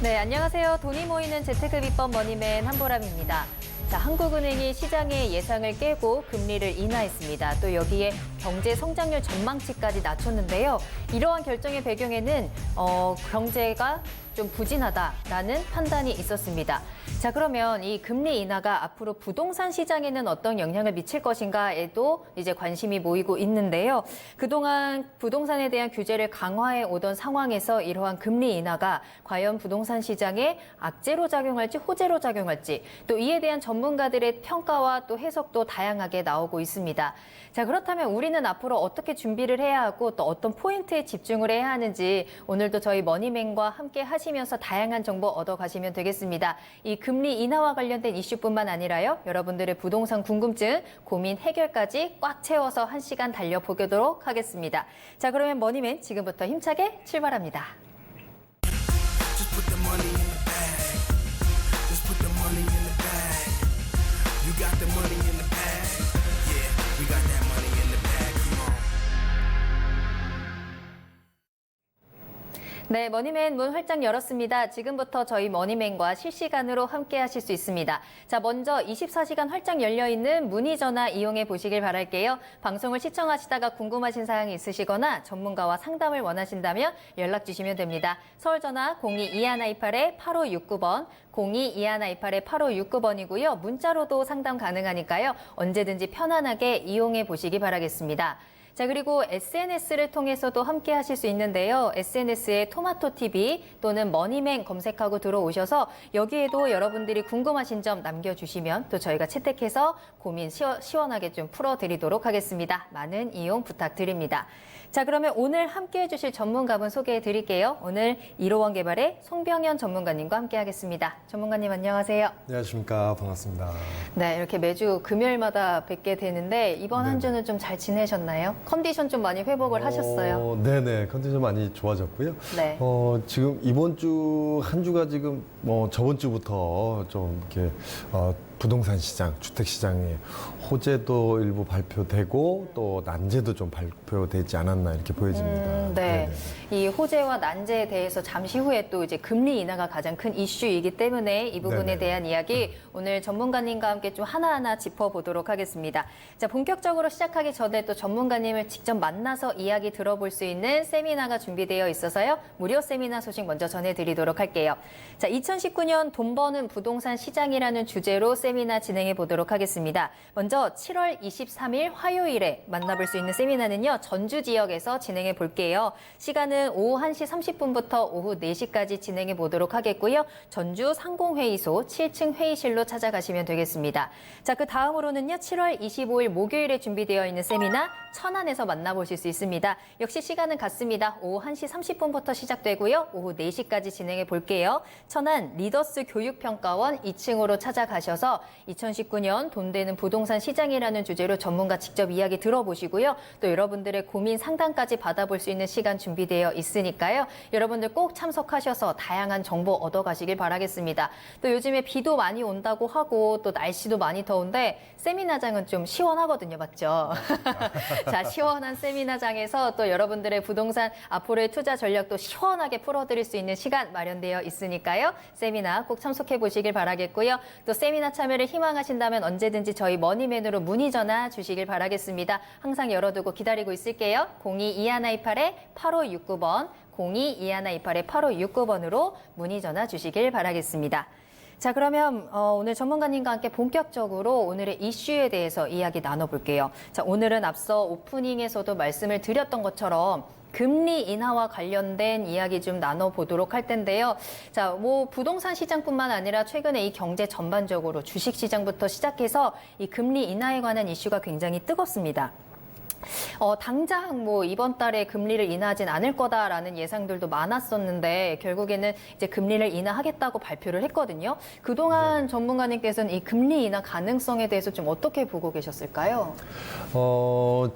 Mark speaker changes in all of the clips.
Speaker 1: 네, 안녕하세요. 돈이 모이는 재테크 비법 머니맨 한보람입니다. 자, 한국은행이 시장의 예상을 깨고 금리를 인하했습니다. 또 여기에 경제 성장률 전망치까지 낮췄는데요. 이러한 결정의 배경에는 경제가 좀 부진하다라는 판단이 있었습니다. 자, 그러면 이 금리 인하가 앞으로 부동산 시장에는 어떤 영향을 미칠 것인가에도 이제 관심이 모이고 있는데요. 그동안 부동산에 대한 규제를 강화해 오던 상황에서 이러한 금리 인하가 과연 부동산 시장에 악재로 작용할지 호재로 작용할지 또 이에 대한 전문가들의 평가와 또 해석도 다양하게 나오고 있습니다. 자, 그렇다면 우리는 앞으로 어떻게 준비를 해야 하고 또 어떤 포인트에 집중을 해야 하는지 오늘도 저희 머니맨과 함께 하시면서 다양한 정보 얻어가시면 되겠습니다. 이 금리 인하와 관련된 이슈뿐만 아니라요. 여러분들의 부동산 궁금증, 고민 해결까지 꽉 채워서 1시간 달려보도록 하겠습니다. 자, 그러면 머니맨 지금부터 힘차게 출발합니다. 네, 머니맨 문 활짝 열었습니다. 지금부터 저희 머니맨과 실시간으로 함께 하실 수 있습니다. 자, 먼저 24시간 활짝 열려있는 문의 전화 이용해 보시길 바랄게요. 방송을 시청하시다가 궁금하신 사항이 있으시거나 전문가와 상담을 원하신다면 연락 주시면 됩니다. 서울 전화 02-2128-8569번, 02-2128-8569번이고요. 문자로도 상담 가능하니까요. 언제든지 편안하게 이용해 보시기 바라겠습니다. 자, 그리고 SNS를 통해서도 함께 하실 수 있는데요. SNS에 토마토TV 또는 머니맨 검색하고 들어오셔서 여기에도 여러분들이 궁금하신 점 남겨주시면 또 저희가 채택해서 고민 시원하게 좀 풀어드리도록 하겠습니다. 많은 이용 부탁드립니다. 자, 그러면 오늘 함께 해주실 전문가분 소개해 드릴게요. 오늘 1호원 개발의 송병현 전문가님과 함께 하겠습니다. 전문가님 안녕하세요.
Speaker 2: 안녕하십니까. 반갑습니다.
Speaker 1: 네, 이렇게 매주 금요일마다 뵙게 되는데 이번 한 주는 좀 잘 지내셨나요? 컨디션 좀 많이 회복을 하셨어요?
Speaker 2: 네네. 컨디션 많이 좋아졌고요.
Speaker 1: 네.
Speaker 2: 지금 이번 주, 한 주가 지금 저번 주부터 좀 이렇게, 부동산 시장, 주택 시장에 호재도 일부 발표되고 또 난제도 좀 발표되지 않았나 이렇게 보여집니다.
Speaker 1: 네.
Speaker 2: 네네.
Speaker 1: 이 호재와 난제에 대해서 잠시 후에 또 이제 금리 인하가 가장 큰 이슈이기 때문에 이 부분에
Speaker 2: 네네.
Speaker 1: 대한 이야기 오늘 전문가님과 함께 좀 하나하나 짚어보도록 하겠습니다. 자, 본격적으로 시작하기 전에 또 전문가님을 직접 만나서 이야기 들어볼 수 있는 세미나가 준비되어 있어서요. 무료 세미나 소식 먼저 전해드리도록 할게요. 자, 2019년 돈 버는 부동산 시장이라는 주제로 세미나 진행해 보도록 하겠습니다. 먼저 7월 23일 화요일에 만나볼 수 있는 세미나는요. 전주 지역에서 진행해 볼게요. 시간은 오후 1시 30분부터 오후 4시까지 진행해 보도록 하겠고요. 전주 상공회의소 7층 회의실로 찾아가시면 되겠습니다. 자, 그 다음으로는요. 7월 25일 목요일에 준비되어 있는 세미나 천안에서 만나보실 수 있습니다. 역시 시간은 같습니다. 오후 1시 30분부터 시작되고요. 오후 4시까지 진행해 볼게요. 천안 리더스 교육평가원 2층으로 찾아가셔서 2019년 돈 되는 부동산 시장이라는 주제로 전문가 직접 이야기 들어보시고요. 또 여러분들의 고민 상담까지 받아볼 수 있는 시간 준비되어 있으니까요. 여러분들 꼭 참석하셔서 다양한 정보 얻어가시길 바라겠습니다. 또 요즘에 비도 많이 온다고 하고 또 날씨도 많이 더운데 세미나장은 좀 시원하거든요. 맞죠? 자, 시원한 세미나장에서 또 여러분들의 부동산 앞으로의 투자 전략도 시원하게 풀어드릴 수 있는 시간 마련되어 있으니까요. 세미나 꼭 참석해 보시길 바라겠고요. 또 세미나 참여를 희망하신다면 언제든지 저희 머니맨으로 문의 전화 주시길 바라겠습니다. 항상 열어두고 기다리고 있을게요. 02-2128-8569번, 02-2128-8569번으로 문의 전화 주시길 바라겠습니다. 자, 그러면 오늘 전문가님과 함께 본격적으로 오늘의 이슈에 대해서 이야기 나눠볼게요. 자, 오늘은 앞서 오프닝에서도 말씀을 드렸던 것처럼 금리 인하와 관련된 이야기 좀 나눠보도록 할 텐데요. 자, 부동산 시장뿐만 아니라 최근에 이 경제 전반적으로 주식 시장부터 시작해서 이 금리 인하에 관한 이슈가 굉장히 뜨겁습니다. 당장 이번 달에 금리를 인하하진 않을 거다라는 예상들도 많았었는데 결국에는 이제 금리를 인하하겠다고 발표를 했거든요. 그동안 전문가님께서는 이 금리 인하 가능성에 대해서 좀 어떻게 보고 계셨을까요?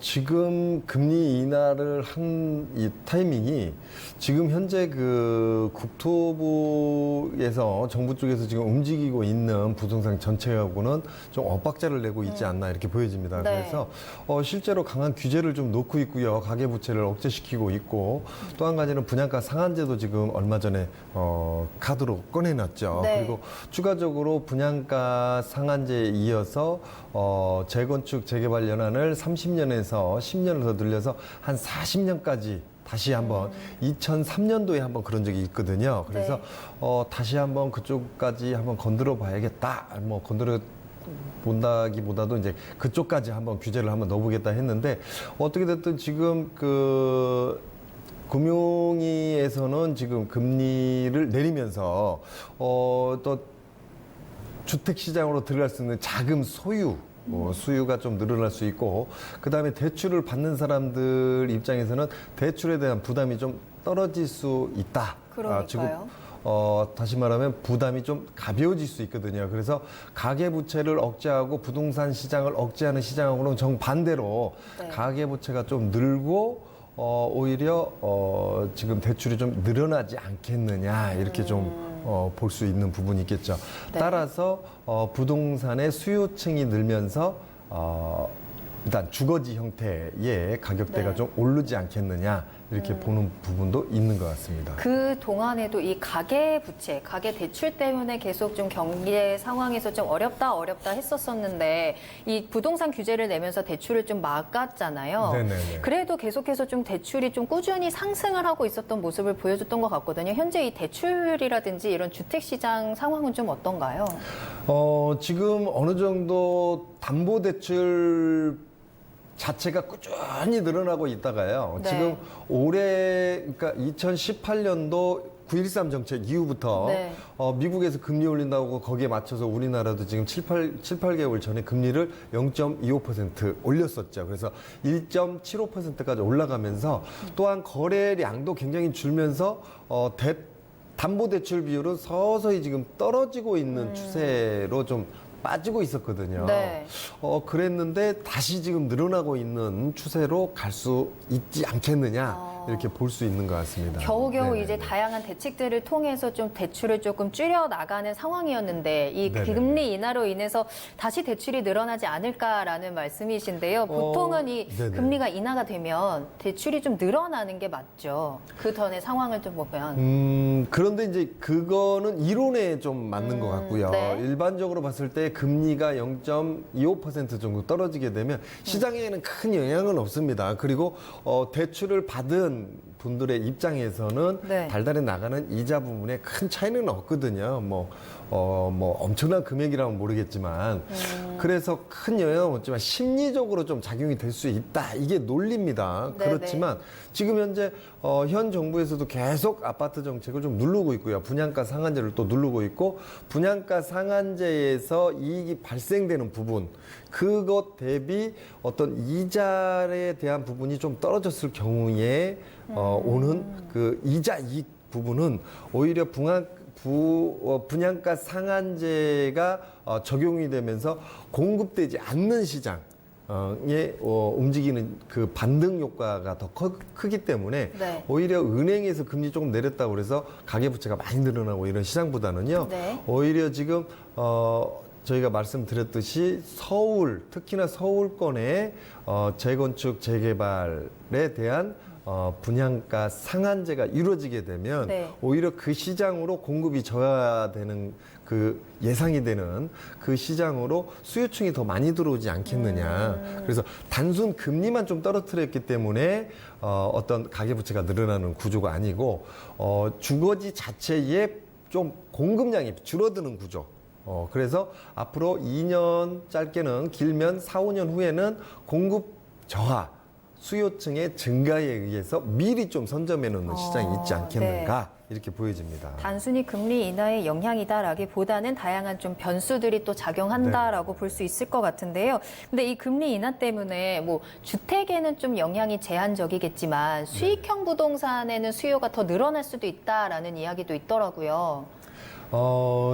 Speaker 2: 지금 금리 인하를 한 이 타이밍이 지금 현재 그 국토부에서 정부 쪽에서 지금 움직이고 있는 부동산 전체하고는 좀 엇박자를 내고 있지 않나 이렇게 보여집니다.
Speaker 1: 네.
Speaker 2: 그래서 실제로 강한 규제를 좀 놓고 있고요. 가계부채를 억제시키고 있고 또 한 가지는 분양가 상한제도 지금 얼마 전에 카드로 꺼내놨죠.
Speaker 1: 네.
Speaker 2: 그리고 추가적으로 분양가 상한제에 이어서 재건축 재개발 연한을 30년에서 10년을 더 늘려서 한 40년까지 다시 한번 2003년도에 한번 그런 적이 있거든요. 그래서
Speaker 1: 네.
Speaker 2: 다시 한번 그쪽까지 한번 건드려 봐야겠다. 뭐 건드려 본다기보다도 이제 그쪽까지 한번 규제를 한번 넣어보겠다 했는데 어떻게 됐든 지금 그 금융위에서는 지금 금리를 내리면서 또 주택 시장으로 들어갈 수 있는 자금 소유 수요가 좀 늘어날 수 있고 그다음에 대출을 받는 사람들 입장에서는 대출에 대한 부담이 좀 떨어질 수 있다.
Speaker 1: 그러니까요.
Speaker 2: 지금 다시 말하면 부담이 좀 가벼워질 수 있거든요. 그래서 가계부채를 억제하고 부동산 시장을 억제하는 시장하고는 정반대로
Speaker 1: 네.
Speaker 2: 가계부채가 좀 늘고 오히려 지금 대출이 좀 늘어나지 않겠느냐 이렇게 좀 볼 수 있는 부분이 있겠죠.
Speaker 1: 네.
Speaker 2: 따라서 부동산의 수요층이 늘면서 일단 주거지 형태의 가격대가
Speaker 1: 네.
Speaker 2: 좀 오르지 않겠느냐 이렇게 보는 부분도 있는 것 같습니다.
Speaker 1: 그 동안에도 이 가계 부채, 가계 대출 때문에 계속 좀 경제 상황에서 좀 어렵다 했었었는데 이 부동산 규제를 내면서 대출을 좀 막았잖아요.
Speaker 2: 네네네.
Speaker 1: 그래도 계속해서 좀 대출이 좀 꾸준히 상승을 하고 있었던 모습을 보여줬던 것 같거든요. 현재 이 대출이라든지 이런 주택 시장 상황은 좀 어떤가요?
Speaker 2: 지금 어느 정도 담보대출 자체가 꾸준히 늘어나고 있다가요.
Speaker 1: 네.
Speaker 2: 지금 올해, 그러니까 2018년도 9.13 정책 이후부터
Speaker 1: 네.
Speaker 2: 미국에서 금리 올린다고 거기에 맞춰서 우리나라도 지금 7, 8개월 전에 금리를 0.25% 올렸었죠. 그래서 1.75%까지 올라가면서 또한 거래량도 굉장히 줄면서 담보대출 비율은 서서히 지금 떨어지고 있는 추세로 좀 빠지고 있었거든요.
Speaker 1: 네.
Speaker 2: 그랬는데 다시 지금 늘어나고 있는 추세로 갈 수 있지 않겠느냐 이렇게 볼 수 있는 것 같습니다.
Speaker 1: 겨우겨우
Speaker 2: 네네네.
Speaker 1: 이제 다양한 대책들을 통해서 좀 대출을 조금 줄여 나가는 상황이었는데 이
Speaker 2: 네네네.
Speaker 1: 금리 인하로 인해서 다시 대출이 늘어나지 않을까라는 말씀이신데요. 보통은 이
Speaker 2: 네네.
Speaker 1: 금리가 인하가 되면 대출이 좀 늘어나는 게 맞죠. 그 전에 상황을 좀 보면.
Speaker 2: 그런데 이제 그거는 이론에 좀 맞는 것 같고요.
Speaker 1: 네.
Speaker 2: 일반적으로 봤을 때 금리가 0.25% 정도 떨어지게 되면 시장에는 큰 영향은 없습니다. 그리고 대출을 받은 분들의 입장에서는
Speaker 1: 네.
Speaker 2: 달달에 나가는 이자 부분에 큰 차이는 없거든요. 뭐 엄청난 금액이라면 모르겠지만 그래서 큰 영향은 없지만 심리적으로 좀 작용이 될 수 있다. 이게 논리입니다.
Speaker 1: 네네.
Speaker 2: 그렇지만 지금 현재 현 정부에서도 계속 아파트 정책을 좀 누르고 있고요. 분양가 상한제를 또 누르고 있고 분양가 상한제에서 이익이 발생되는 부분 그것 대비 어떤 이자에 대한 부분이 좀 떨어졌을 경우에 오는 그 이자 이익 부분은 오히려 분양가 상한제가 적용이 되면서 공급되지 않는 시장 에 움직이는 그 반등 효과가 더 크기 때문에
Speaker 1: 네.
Speaker 2: 오히려 은행에서 금리 조금 내렸다고 그래서 가계부채가 많이 늘어나고 이런 시장보다는요.
Speaker 1: 네.
Speaker 2: 오히려 지금 저희가 말씀드렸듯이 서울 특히나 서울권의 재건축 재개발에 대한 분양가 상한제가 이루어지게 되면
Speaker 1: 네.
Speaker 2: 오히려 그 시장으로 공급이 져야되는 그 예상이 되는 그 시장으로 수요층이 더 많이 들어오지 않겠느냐. 그래서 단순 금리만 좀 떨어뜨렸기 때문에 어떤 가계부채가 늘어나는 구조가 아니고 주거지 자체에 좀 공급량이 줄어드는 구조. 그래서 앞으로 2년 짧게는 길면 4, 5년 후에는 공급 저하 수요층의 증가에 의해서 미리 좀 선점해 놓는 시장이 있지 않겠는가 이렇게 보여집니다.
Speaker 1: 단순히 금리 인하의 영향이다라기보다는 다양한 좀 변수들이 또 작용한다라고 볼 수 있을 것 같은데요. 근데 이 금리 인하 때문에 뭐 주택에는 좀 영향이 제한적이겠지만 수익형 부동산에는 수요가 더 늘어날 수도 있다라는 이야기도 있더라고요.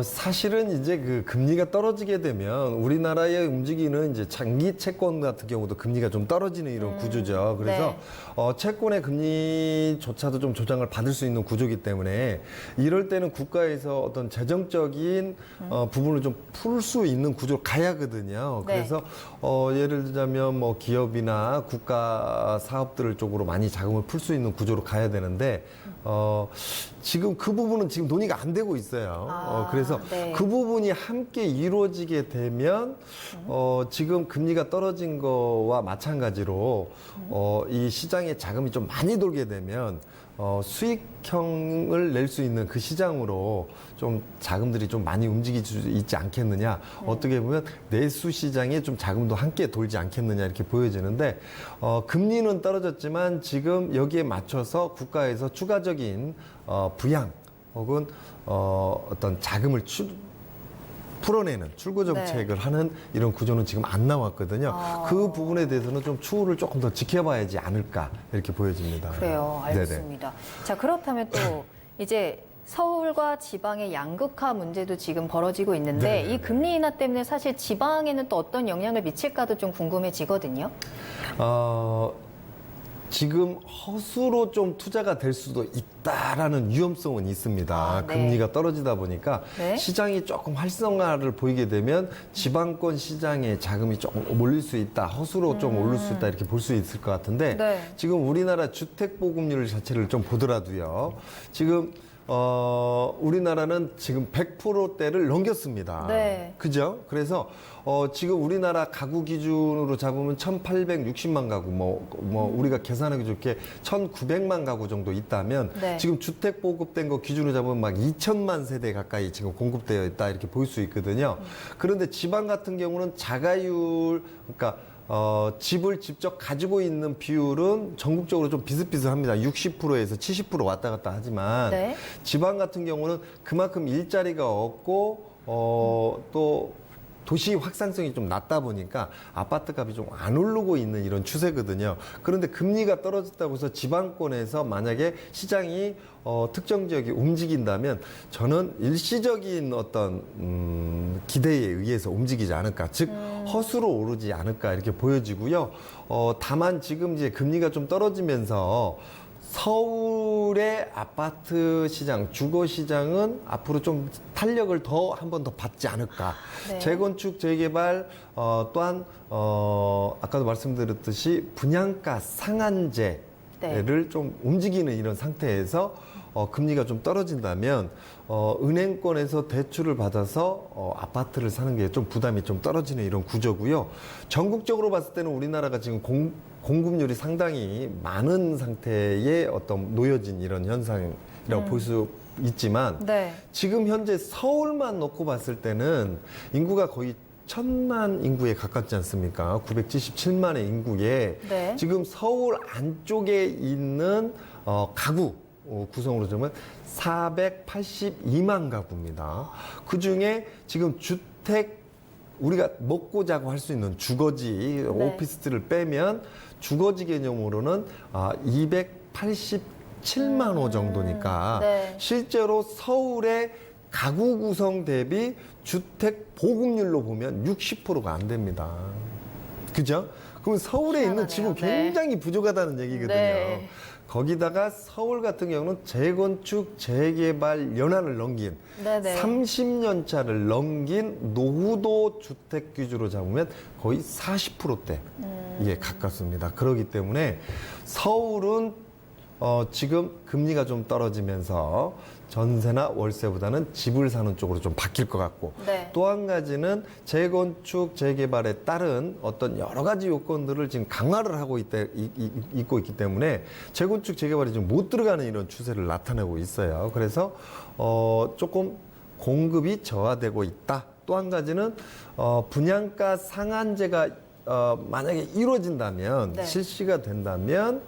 Speaker 2: 사실은 이제 그 금리가 떨어지게 되면 우리나라에 움직이는 이제 장기 채권 같은 경우도 금리가 좀 떨어지는 이런 구조죠. 그래서
Speaker 1: 네.
Speaker 2: 채권의 금리조차도 좀 조정을 받을 수 있는 구조이기 때문에 이럴 때는 국가에서 어떤 재정적인 부분을 좀 풀 수 있는 구조로 가야 하거든요.
Speaker 1: 네.
Speaker 2: 그래서 예를 들자면 뭐 기업이나 국가 사업들 쪽으로 많이 자금을 풀 수 있는 구조로 가야 되는데 지금 그 부분은 지금 논의가 안 되고 있어요. 그래서
Speaker 1: 네.
Speaker 2: 그 부분이 함께 이루어지게 되면 지금 금리가 떨어진 거와 마찬가지로 이 시장에 자금이 좀 많이 돌게 되면 수익형을 낼 수 있는 그 시장으로 좀 자금들이 좀 많이 움직일 수 있지 않겠느냐. 어떻게 보면 내수 시장에 좀 자금도 함께 돌지 않겠느냐 이렇게 보여지는데 금리는 떨어졌지만 지금 여기에 맞춰서 국가에서 추가적인 부양 혹은 어떤 자금을 풀어내는 출구 정책을 하는 이런 구조는 지금 안 나왔거든요. 그 부분에 대해서는 좀 추후를 조금 더 지켜봐야지 않을까 이렇게 보여집니다.
Speaker 1: 그래요. 알겠습니다. 자, 그렇다면 또 이제 서울과 지방의 양극화 문제도 지금 벌어지고 있는데
Speaker 2: 네네네.
Speaker 1: 이 금리 인하 때문에 사실 지방에는 또 어떤 영향을 미칠까도 좀 궁금해지거든요.
Speaker 2: 지금 허수로 좀 투자가 될 수도 있다라는 위험성은 있습니다.
Speaker 1: 네.
Speaker 2: 금리가 떨어지다 보니까
Speaker 1: 네.
Speaker 2: 시장이 조금 활성화를 보이게 되면 지방권 시장에 자금이 조금 몰릴 수 있다. 허수로 좀 오를 수 있다. 이렇게 볼 수 있을 것 같은데
Speaker 1: 네.
Speaker 2: 지금 우리나라 주택 보급률 자체를 좀 보더라도요. 지금 우리나라는 지금 100%대를 넘겼습니다.
Speaker 1: 네.
Speaker 2: 그죠? 그래서 지금 우리나라 가구 기준으로 잡으면 1,860만 가구, 우리가 계산하기 좋게 1,900만 가구 정도 있다면
Speaker 1: 네.
Speaker 2: 지금 주택 보급된 거 기준으로 잡으면 막 2천만 세대 가까이 지금 공급되어 있다 이렇게 볼 수 있거든요. 그런데 지방 같은 경우는 자가율, 그러니까 집을 직접 가지고 있는 비율은 전국적으로 좀 비슷비슷합니다. 60%에서 70% 왔다 갔다 하지만
Speaker 1: 네.
Speaker 2: 지방 같은 경우는 그만큼 일자리가 없고 또 도시 확산성이 좀 낮다 보니까 아파트 값이 좀 안 오르고 있는 이런 추세거든요. 그런데 금리가 떨어졌다고 해서 지방권에서 만약에 시장이 특정 지역이 움직인다면 저는 일시적인 어떤 기대에 의해서 움직이지 않을까, 즉 허수로 오르지 않을까 이렇게 보여지고요. 다만 지금 이제 금리가 좀 떨어지면서 서울의 아파트 시장, 주거 시장은 앞으로 좀 탄력을 더 한 번 더 받지 않을까.
Speaker 1: 네.
Speaker 2: 재건축, 재개발, 또한 아까도 말씀드렸듯이 분양가 상한제를
Speaker 1: 네.
Speaker 2: 좀 움직이는 이런 상태에서 금리가 좀 떨어진다면 은행권에서 대출을 받아서 아파트를 사는 게 좀 부담이 좀 떨어지는 이런 구조고요. 전국적으로 봤을 때는 우리나라가 지금 공급률이 상당히 많은 상태에 어떤 놓여진 이런 현상이라고 볼 수 있지만
Speaker 1: 네.
Speaker 2: 지금 현재 서울만 놓고 봤을 때는 인구가 거의 1,000만 인구에 가깝지 않습니까? 977만의 인구에
Speaker 1: 네.
Speaker 2: 지금 서울 안쪽에 있는 가구 구성으로 보면 482만 가구입니다. 그 중에 지금 주택 우리가 먹고 자고 할 수 있는 주거지 오피스텔을 빼면 주거지 개념으로는 287만 호 정도니까
Speaker 1: 네.
Speaker 2: 실제로 서울의 가구 구성 대비 주택 보급률로 보면 60%가 안 됩니다. 그죠? 그럼 서울에 있는
Speaker 1: 희한하네요.
Speaker 2: 집은
Speaker 1: 네.
Speaker 2: 굉장히 부족하다는 얘기거든요.
Speaker 1: 네.
Speaker 2: 거기다가 서울 같은 경우는 재건축, 재개발 연한을 넘긴
Speaker 1: 네네.
Speaker 2: 30년 차를 넘긴 노후도 주택 기준으로 잡으면 거의 40%대 이게 가깝습니다. 그렇기 때문에 서울은 지금 금리가 좀 떨어지면서 전세나 월세보다는 집을 사는 쪽으로 좀 바뀔 것 같고
Speaker 1: 네.
Speaker 2: 또 한 가지는 재건축, 재개발에 따른 어떤 여러 가지 요건들을 지금 강화를 하고 있고 있기 때문에 재건축, 재개발이 지금 못 들어가는 이런 추세를 나타내고 있어요. 그래서 조금 공급이 저하되고 있다. 또 한 가지는 분양가 상한제가 만약에 이루어진다면
Speaker 1: 네.
Speaker 2: 실시가 된다면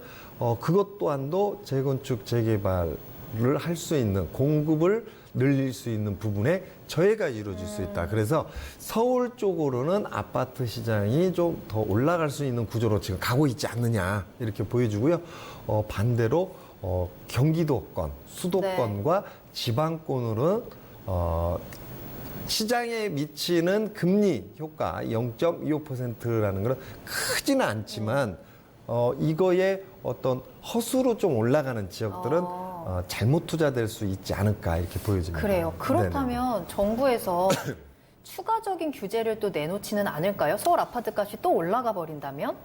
Speaker 2: 그것 또한도 재건축, 재개발을 할 수 있는 공급을 늘릴 수 있는 부분에 저해가 이루어질 수 있다. 그래서 서울 쪽으로는 아파트 시장이 좀 더 올라갈 수 있는 구조로 지금 가고 있지 않느냐 이렇게 보여주고요. 반대로 경기도권, 수도권과 지방권으로는 시장에 미치는 금리 효과 0.25%라는 것은 크지는 않지만 이거에 어떤 허수로 좀 올라가는 지역들은 잘못 투자될 수 있지 않을까 이렇게 보여집니다.
Speaker 1: 그래요. 그렇다면 정부에서 추가적인 규제를 또 내놓지는 않을까요? 서울 아파트 값이 또 올라가 버린다면?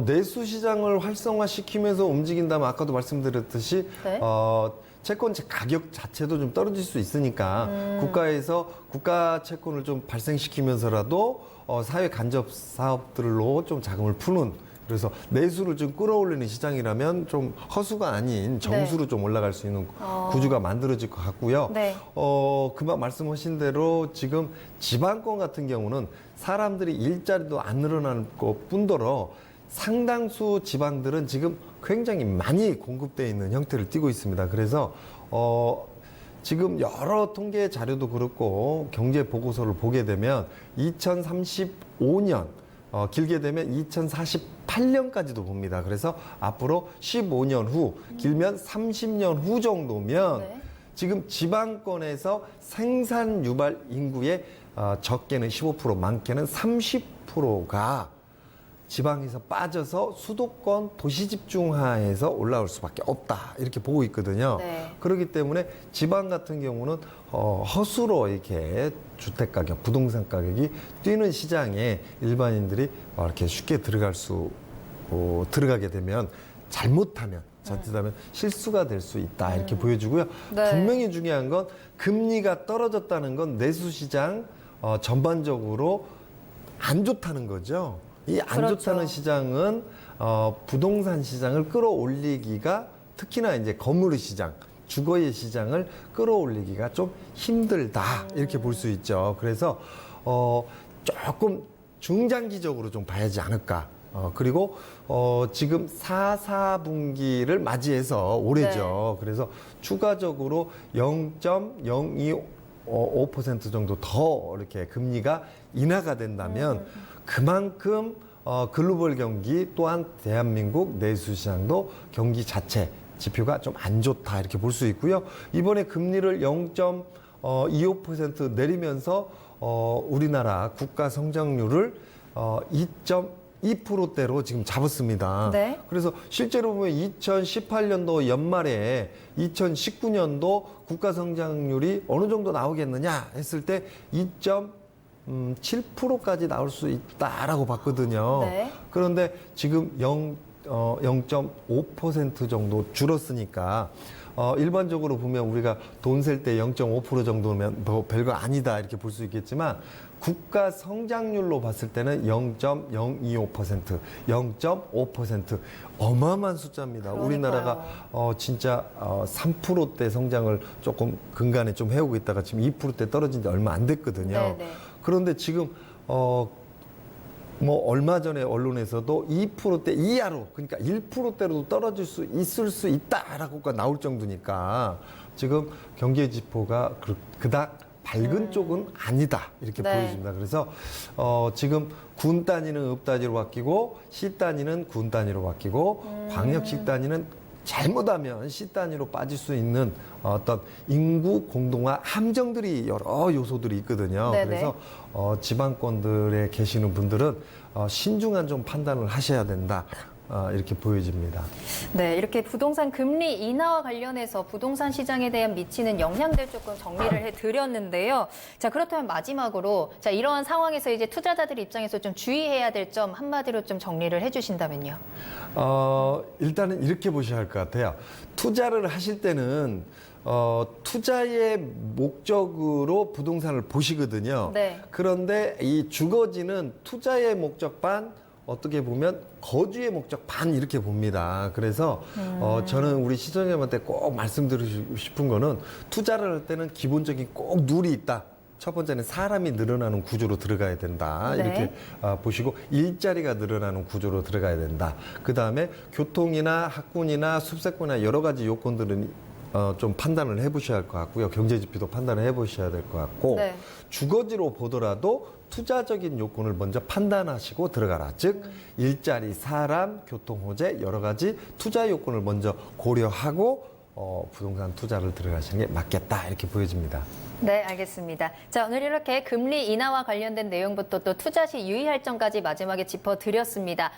Speaker 2: 내수 시장을 활성화시키면서 움직인다면 아까도 말씀드렸듯이
Speaker 1: 네.
Speaker 2: 채권 가격 자체도 좀 떨어질 수 있으니까 국가에서 국가 채권을 좀 발생시키면서라도 사회 간접 사업들로 좀 자금을 푸는 그래서 내수를 좀 끌어올리는 시장이라면 좀 허수가 아닌 정수로 좀 올라갈 수 있는 구조가 만들어질 것 같고요.
Speaker 1: 네.
Speaker 2: 그만 말씀하신 대로 지금 지방권 같은 경우는 사람들이 일자리도 안 늘어나는 것 뿐더러 상당수 지방들은 지금 굉장히 많이 공급되어 있는 형태를 띠고 있습니다. 그래서 지금 여러 통계 자료도 그렇고 경제 보고서를 보게 되면 2035년 길게 되면 2048년까지도 봅니다. 그래서 앞으로 15년 후, 길면 30년 후 정도면
Speaker 1: 네.
Speaker 2: 지금 지방권에서 생산 유발 인구의 적게는 15%, 많게는 30%가 지방에서 빠져서 수도권 도시 집중화에서 올라올 수밖에 없다 이렇게 보고 있거든요.
Speaker 1: 네.
Speaker 2: 그렇기 때문에 지방 같은 경우는 허수로 이렇게 주택 가격, 부동산 가격이 뛰는 시장에 일반인들이 이렇게 쉽게 들어가게 되면 잘못하면 자칫하면 실수가 될 수 있다 이렇게 보여주고요.
Speaker 1: 네.
Speaker 2: 분명히 중요한 건 금리가 떨어졌다는 건 내수 시장 전반적으로 안 좋다는 거죠. 이 안
Speaker 1: 그렇죠.
Speaker 2: 좋다는 시장은 부동산 시장을 끌어올리기가 특히나 이제 건물 시장, 주거의 시장을 끌어올리기가 좀 힘들다 이렇게 볼 수 있죠. 그래서 조금 중장기적으로 좀 봐야지 않을까. 그리고 지금 4분기를 맞이해서 올해죠. 그래서 추가적으로 0.025% 정도 더 이렇게 금리가 인하가 된다면 그만큼 글로벌 경기 또한 대한민국 내수시장도 경기 자체 지표가 좀 안 좋다 이렇게 볼 수 있고요. 이번에 금리를 0.25% 내리면서 우리나라 국가 성장률을 2.2%대로 지금 잡았습니다.
Speaker 1: 네.
Speaker 2: 그래서 실제로 보면 2018년도 연말에 2019년도 국가 성장률이 어느 정도 나오겠느냐 했을 때 2.7%까지 나올 수 있다라고 봤거든요.
Speaker 1: 네.
Speaker 2: 그런데 지금 0.5% 정도 줄었으니까 일반적으로 보면 우리가 돈 셀 때 0.5% 정도면 뭐 별거 아니다 이렇게 볼 수 있겠지만 국가 성장률로 봤을 때는 0.025%, 0.5% 어마어마한 숫자입니다.
Speaker 1: 그러니까요.
Speaker 2: 우리나라가 진짜 3%대 성장을 조금 근간에 좀 해오고 있다가 지금 2%대 떨어진 지 얼마 안 됐거든요.
Speaker 1: 네네.
Speaker 2: 그런데 지금 뭐 얼마 전에 언론에서도 2%대 이하로 그러니까 1%대로도 떨어질 수 있을 수 있다라고가 나올 정도니까 지금 경제 지표가 그닥 밝은 쪽은 아니다 이렇게
Speaker 1: 네.
Speaker 2: 보여집니다. 그래서 지금 군 단위는 읍 단위로 바뀌고 시 단위는 군 단위로 바뀌고 광역시 단위는 잘못하면 시 단위로 빠질 수 있는 어떤 인구 공동화 함정들이 여러 요소들이 있거든요.
Speaker 1: 네네.
Speaker 2: 그래서 지방권들에 계시는 분들은 신중한 좀 판단을 하셔야 된다. 이렇게 보여집니다.
Speaker 1: 네, 이렇게 부동산 금리 인하와 관련해서 부동산 시장에 대한 미치는 영향들 조금 정리를 해드렸는데요. 자, 그렇다면 마지막으로 자 이러한 상황에서 이제 투자자들 입장에서 좀 주의해야 될 점 한마디로 좀 정리를 해주신다면요.
Speaker 2: 일단은 이렇게 보셔야 할 것 같아요. 투자를 하실 때는 투자의 목적으로 부동산을 보시거든요.
Speaker 1: 네.
Speaker 2: 그런데 이 주거지는 투자의 목적 반 어떻게 보면 거주의 목적 반 이렇게 봅니다. 그래서 저는 우리 시청자분한테 꼭 말씀드리고 싶은 거는 투자를 할 때는 기본적인 꼭 룰이 있다. 첫 번째는 사람이 늘어나는 구조로 들어가야 된다.
Speaker 1: 네.
Speaker 2: 이렇게 보시고 일자리가 늘어나는 구조로 들어가야 된다. 그다음에 교통이나 학군이나 숲세권이나 여러 가지 요건들은 좀 판단을 해보셔야 할 것 같고요. 경제지표도 판단을 해보셔야 될 것 같고
Speaker 1: 네.
Speaker 2: 주거지로 보더라도 투자적인 요건을 먼저 판단하시고 들어가라. 즉 일자리, 사람, 교통호재 여러 가지 투자 요건을 먼저 고려하고 부동산 투자를 들어가시는 게 맞겠다 이렇게 보여집니다.
Speaker 1: 네, 알겠습니다. 자, 오늘 이렇게 금리 인하와 관련된 내용부터 또 투자 시 유의할 점까지 마지막에 짚어드렸습니다.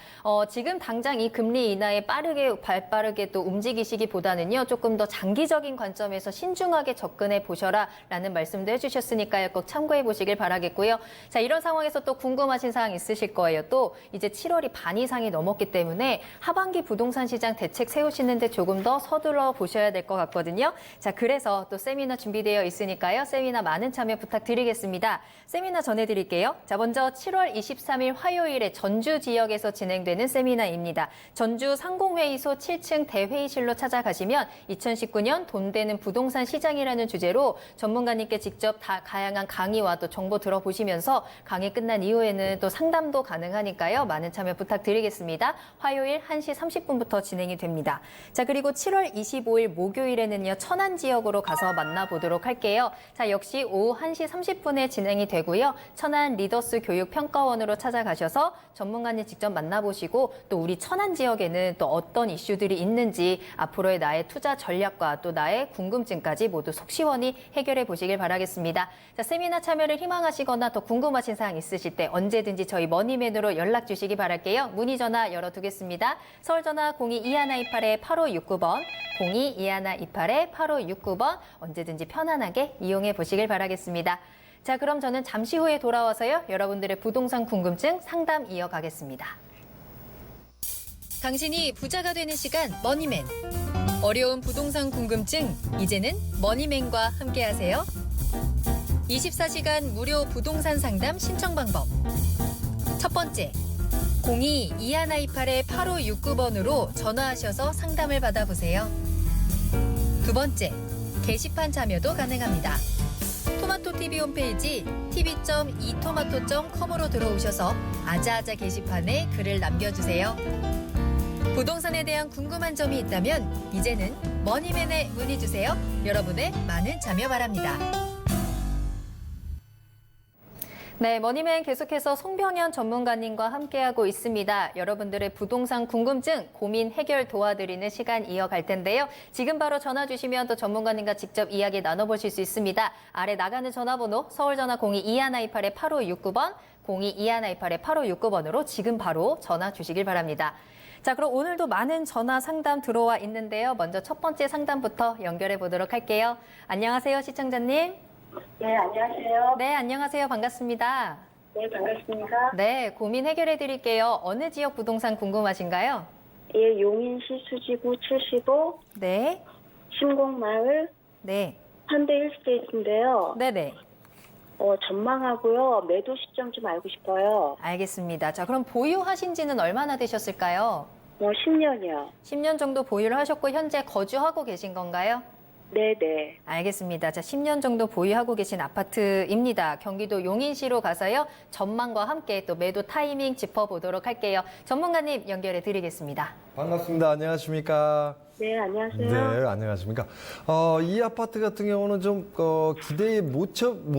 Speaker 1: 지금 당장 이 금리 인하에 발빠르게 또 움직이시기보다는요, 조금 더 장기적인 관점에서 신중하게 접근해 보셔라라는 말씀도 해주셨으니까요, 꼭 참고해 보시길 바라겠고요. 자, 이런 상황에서 또 궁금하신 사항 있으실 거예요. 또 이제 7월이 반 이상이 넘었기 때문에 하반기 부동산 시장 대책 세우시는데 조금 더 서둘러 보셔야 될 것 같거든요. 자, 그래서 또 세미나 준비되어 있으니까요. 세미나 많은 참여 부탁드리겠습니다. 세미나 전해드릴게요. 자, 먼저 7월 23일 화요일에 전주 지역에서 진행되는 세미나입니다. 전주 상공회의소 7층 대회의실로 찾아가시면 2019년 돈 되는 부동산 시장이라는 주제로 전문가님께 직접 다양한 강의와 또 정보 들어보시면서 강의 끝난 이후에는 또 상담도 가능하니까요. 많은 참여 부탁드리겠습니다. 화요일 1시 30분부터 진행이 됩니다. 자, 그리고 7월 25일 목요일에는요. 천안 지역으로 가서 만나보도록 할게요. 자, 역시 오후 1시 30분에 진행이 되고요. 천안 리더스 교육평가원으로 찾아가셔서 전문가님 직접 만나보시고 또 우리 천안 지역에는 또 어떤 이슈들이 있는지 앞으로의 나의 투자 전략과 또 나의 궁금증까지 모두 속 시원히 해결해 보시길 바라겠습니다. 자, 세미나 참여를 희망하시거나 더 궁금하신 사항 있으실 때 언제든지 저희 머니맨으로 연락 주시기 바랄게요. 문의 전화 열어두겠습니다. 서울 전화 02-2128-8569번, 02-2128-8569번 언제든지 편안하게 이용해 보시길 바라겠습니다. 자, 그럼 저는 잠시 후에 돌아와서요. 여러분들의 부동산 궁금증 상담 이어가겠습니다. 당신이 부자가 되는 시간 머니맨. 어려운 부동산 궁금증 이제는 머니맨과 함께하세요. 24시간 무료 부동산 상담 신청 방법. 첫 번째, 02-2128-8569번으로 전화하셔서 상담을 받아보세요. 두 번째, 게시판 참여도 가능합니다. 토마토TV 홈페이지 tv.itomato.com으로 들어오셔서 아자아자 게시판에 글을 남겨주세요. 부동산에 대한 궁금한 점이 있다면 이제는 머니맨에 문의 주세요. 여러분의 많은 참여 바랍니다. 네, 머니맨 계속해서 송병현 전문가님과 함께하고 있습니다. 여러분들의 부동산 궁금증, 고민 해결 도와드리는 시간 이어갈 텐데요. 지금 바로 전화 주시면 또 전문가님과 직접 이야기 나눠보실 수 있습니다. 아래 나가는 전화번호 서울전화 02-2128-8569번, 02-2128-8569번으로 지금 바로 전화 주시길 바랍니다. 자, 그럼 오늘도 많은 전화 상담 들어와 있는데요. 먼저 첫 번째 상담부터 연결해 보도록 할게요. 안녕하세요, 시청자님.
Speaker 3: 네, 안녕하세요.
Speaker 1: 네, 안녕하세요. 반갑습니다.
Speaker 3: 네, 반갑습니다.
Speaker 1: 네, 고민 해결해 드릴게요. 어느 지역 부동산 궁금하신가요?
Speaker 3: 예, 용인시 수지구 75,
Speaker 1: 네.
Speaker 3: 심곡마을,
Speaker 1: 네.
Speaker 3: 현대 1스테이트인데요.
Speaker 1: 네네.
Speaker 3: 전망하고요. 매도 시점 좀 알고 싶어요.
Speaker 1: 알겠습니다. 자, 그럼 보유하신 지는 얼마나 되셨을까요?
Speaker 3: 10년이요.
Speaker 1: 10년 정도 보유를 하셨고 현재 거주하고 계신 건가요?
Speaker 3: 네네.
Speaker 1: 알겠습니다. 자, 10년 정도 보유하고 계신 아파트입니다. 경기도 용인시로 가서요. 전망과 함께 또 매도 타이밍 짚어보도록 할게요. 전문가님 연결해 드리겠습니다.
Speaker 2: 반갑습니다. 안녕하십니까?
Speaker 3: 네, 안녕하세요.
Speaker 2: 네, 안녕하십니까? 이 아파트 같은 경우는 좀 기대에 못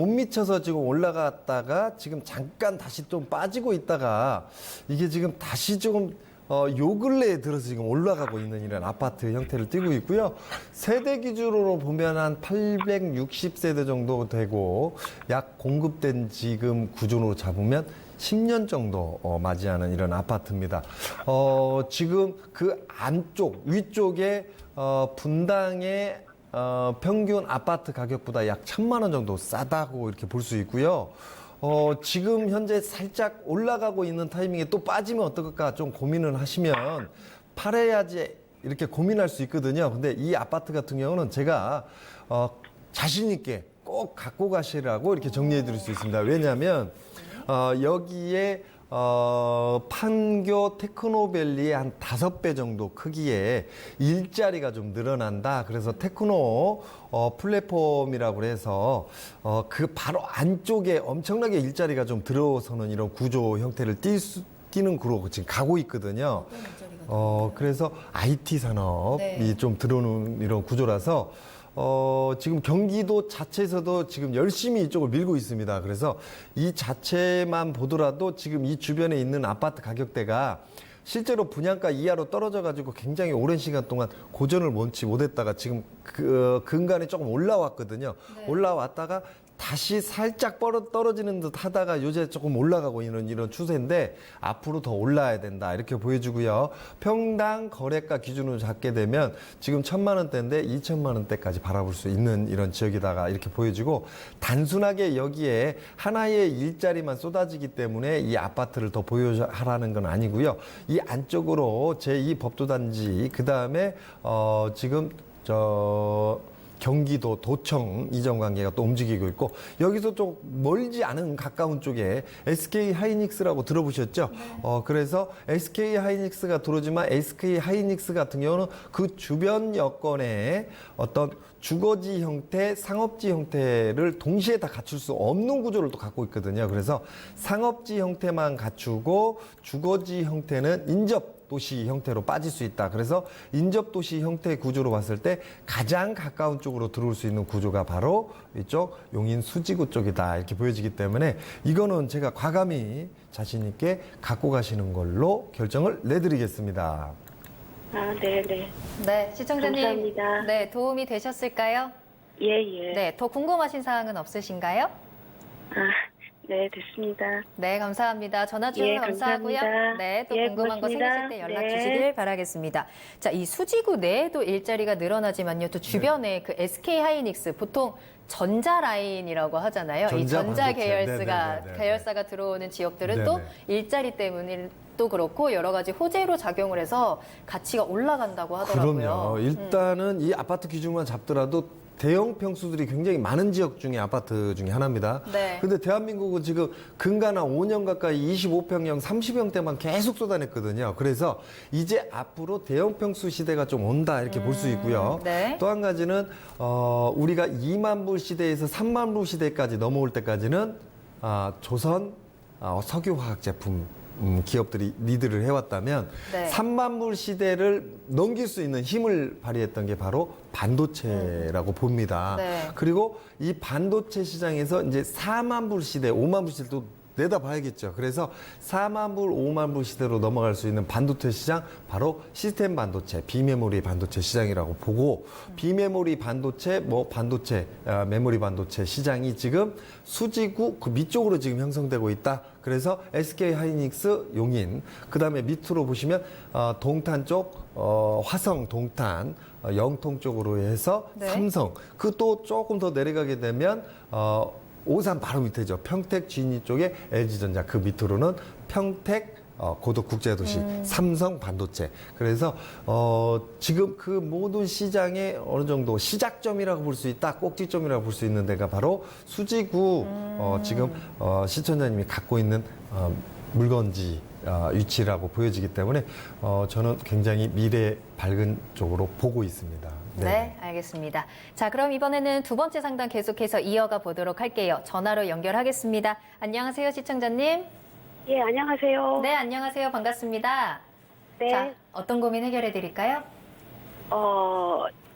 Speaker 2: 미쳐서 지금 올라갔다가 지금 잠깐 다시 좀 빠지고 있다가 이게 지금 다시 조금 요 근래에 들어서 지금 올라가고 있는 이런 아파트 형태를 띠고 있고요. 세대 기준으로 보면 한 860세대 정도 되고 약 공급된 지금 구조로 잡으면 10년 정도 맞이하는 이런 아파트입니다. 지금 그 안쪽, 위쪽에 분당의 평균 아파트 가격보다 약 1,000만 원 정도 싸다고 이렇게 볼 수 있고요. 지금 현재 살짝 올라가고 있는 타이밍에 또 빠지면 어떨까 좀 고민을 하시면 팔아야지 이렇게 고민할 수 있거든요. 근데 이 아파트 같은 경우는 제가 자신 있게 꼭 갖고 가시라고 이렇게 정리해 드릴 수 있습니다. 왜냐하면 여기에 판교 테크노밸리의 한 5배 정도 크기의 일자리가 좀 늘어난다. 그래서 테크노 플랫폼이라고 해서 그 바로 안쪽에 엄청나게 일자리가 좀 들어서는 이런 구조 형태를 띄는 구로 지금 가고 있거든요. 그래서 IT 산업이 좀 들어오는 이런 구조라서 지금 경기도 자체에서도 지금 열심히 이쪽을 밀고 있습니다. 그래서 이 자체만 보더라도 지금 이 주변에 있는 아파트 가격대가 실제로 분양가 이하로 떨어져가지고 굉장히 오랜 시간 동안 고전을 원치 못했다가 지금 그 근간에 조금 올라왔거든요. 올라왔다가 다시 살짝 떨어지는 듯 하다가 요새 조금 올라가고 있는 이런 추세인데 앞으로 더 올라야 된다 이렇게 보여주고요. 평당 거래가 기준으로 잡게 되면 지금 1,000만 원대인데 2,000만 원대까지 바라볼 수 있는 이런 지역이다가 이렇게 보여지고 단순하게 여기에 하나의 일자리만 쏟아지기 때문에 이 아파트를 더 보유하라는 건 아니고요. 이 안쪽으로 제2 법도단지 그다음에 지금 경기도 도청 이전 관계가 또 움직이고 있고 여기서 좀 멀지 않은 가까운 쪽에 SK 하이닉스라고 들어보셨죠? 그래서 SK 하이닉스가 들어오지만 SK 하이닉스 같은 경우는 그 주변 여건에 어떤 주거지 형태, 상업지 형태를 동시에 다 갖출 수 없는 구조를 또 갖고 있거든요. 그래서 상업지 형태만 갖추고 주거지 형태는 인접 도시 형태로 빠질 수 있다. 그래서 인접도시 형태 구조로 봤을 때 가장 가까운 쪽으로 들어올 수 있는 구조가 바로 이쪽 용인 수지구 쪽이다. 이렇게 보여지기 때문에 이거는 제가 과감히 자신 있게 갖고 가시는 걸로 결정을 내드리겠습니다.
Speaker 3: 아, 네네.
Speaker 1: 네, 시청자님.
Speaker 3: 감사합니다.
Speaker 1: 네, 도움이 되셨을까요?
Speaker 3: 예.
Speaker 1: 네, 더 궁금하신 사항은 없으신가요?
Speaker 3: 아, 네, 됐습니다.
Speaker 1: 네, 감사합니다. 전화 주셔서
Speaker 3: 예,
Speaker 1: 감사하고요.
Speaker 3: 감사합니다.
Speaker 1: 네, 또
Speaker 3: 예,
Speaker 1: 궁금한 거
Speaker 3: 고맙습니다.
Speaker 1: 생기실 때 연락
Speaker 3: 네.
Speaker 1: 주시길 바라겠습니다. 자, 이 수지구 내에도 일자리가 늘어나지만요. 또 주변에 그 SK 하이닉스 보통 전자 라인이라고 하잖아요. 이
Speaker 2: 전자
Speaker 1: 전자
Speaker 2: 반도체.
Speaker 1: 계열사가
Speaker 2: 네네네네.
Speaker 1: 들어오는 지역들은 또
Speaker 2: 네네.
Speaker 1: 일자리 때문에 또 그렇고 여러 가지 호재로 작용을 해서 가치가 올라간다고 하더라고요.
Speaker 2: 그럼요. 일단은 이 아파트 기준만 잡더라도 대형 평수들이 굉장히 많은 지역 중에 아파트 중에 하나입니다.
Speaker 1: 네.
Speaker 2: 근데 대한민국은 지금 근간한 5년 가까이 25평형, 30평대만 계속 쏟아냈거든요. 그래서 이제 앞으로 대형 평수 시대가 좀 온다 이렇게 볼 수 있고요.
Speaker 1: 네.
Speaker 2: 또 한 가지는 우리가 2만 불 시대에서 3만 불 시대까지 넘어올 때까지는 조선 석유화학 제품 기업들이 리드를 해왔다면
Speaker 1: 네.
Speaker 2: 3만 불 시대를 넘길 수 있는 힘을 발휘했던 게 바로 반도체라고 봅니다.
Speaker 1: 네.
Speaker 2: 그리고 이 반도체 시장에서 이제 4만 불 시대, 5만 불 시대도 내다봐야겠죠. 그래서 4만 불, 5만 불 시대로 넘어갈 수 있는 반도체 시장, 바로 시스템 반도체, 비메모리 반도체 시장이라고 보고, 비메모리 반도체, 메모리 반도체 시장이 지금 수지구 그 밑쪽으로 지금 형성되고 있다. 그래서 SK 하이닉스 용인, 그 다음에 밑으로 보시면 동탄 쪽, 화성 동탄, 영통 쪽으로 해서
Speaker 1: 네.
Speaker 2: 삼성, 그 또 조금 더 내려가게 되면 오산 바로 밑에죠. 평택 진이 쪽에 LG전자, 그 밑으로는 평택 고도국제도시 삼성 반도체. 그래서 지금 그 모든 시장의 어느 정도 시작점이라고 볼 수 있다, 꼭지점이라고 볼 수 있는 데가 바로 수지구 지금 시청자님이 갖고 있는 물건지 위치라고 보여지기 때문에 저는 굉장히 미래 밝은 쪽으로 보고 있습니다.
Speaker 1: 네, 알겠습니다. 자, 그럼 이번에는 두 번째 상담 계속해서 이어가 보도록 할게요. 전화로 연결하겠습니다. 안녕하세요, 시청자님.
Speaker 3: 예, 안녕하세요.
Speaker 1: 네, 안녕하세요. 반갑습니다.
Speaker 3: 네.
Speaker 1: 자, 어떤 고민 해결해 드릴까요?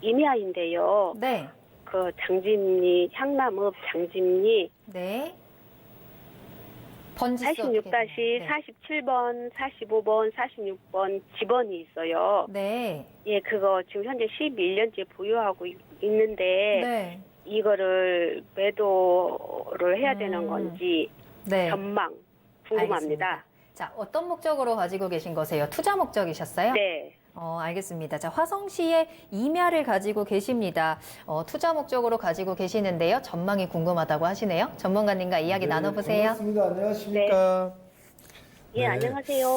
Speaker 3: 임야인데요.
Speaker 1: 네.
Speaker 3: 그 장진리, 향남읍 장진리
Speaker 1: 네. 번지수 어떻게 되나요?
Speaker 3: 86-47번, 45번, 46번 집원이 있어요.
Speaker 1: 네.
Speaker 3: 예, 그거 지금 현재 11년째 보유하고 있는데
Speaker 1: 네.
Speaker 3: 이거를 매도를 해야 되는 건지
Speaker 1: 네.
Speaker 3: 전망 궁금합니다.
Speaker 1: 알겠습니다. 자, 어떤 목적으로 가지고 계신 거세요? 투자 목적이셨어요?
Speaker 3: 네.
Speaker 1: 알겠습니다. 자, 화성시에 임야를 가지고 계십니다. 투자 목적으로 가지고 계시는데요. 전망이 궁금하다고 하시네요. 전문가님과 이야기 나눠보세요.
Speaker 2: 반갑습니다. 안녕하십니까.
Speaker 3: 예,
Speaker 2: 네.
Speaker 3: 안녕하세요.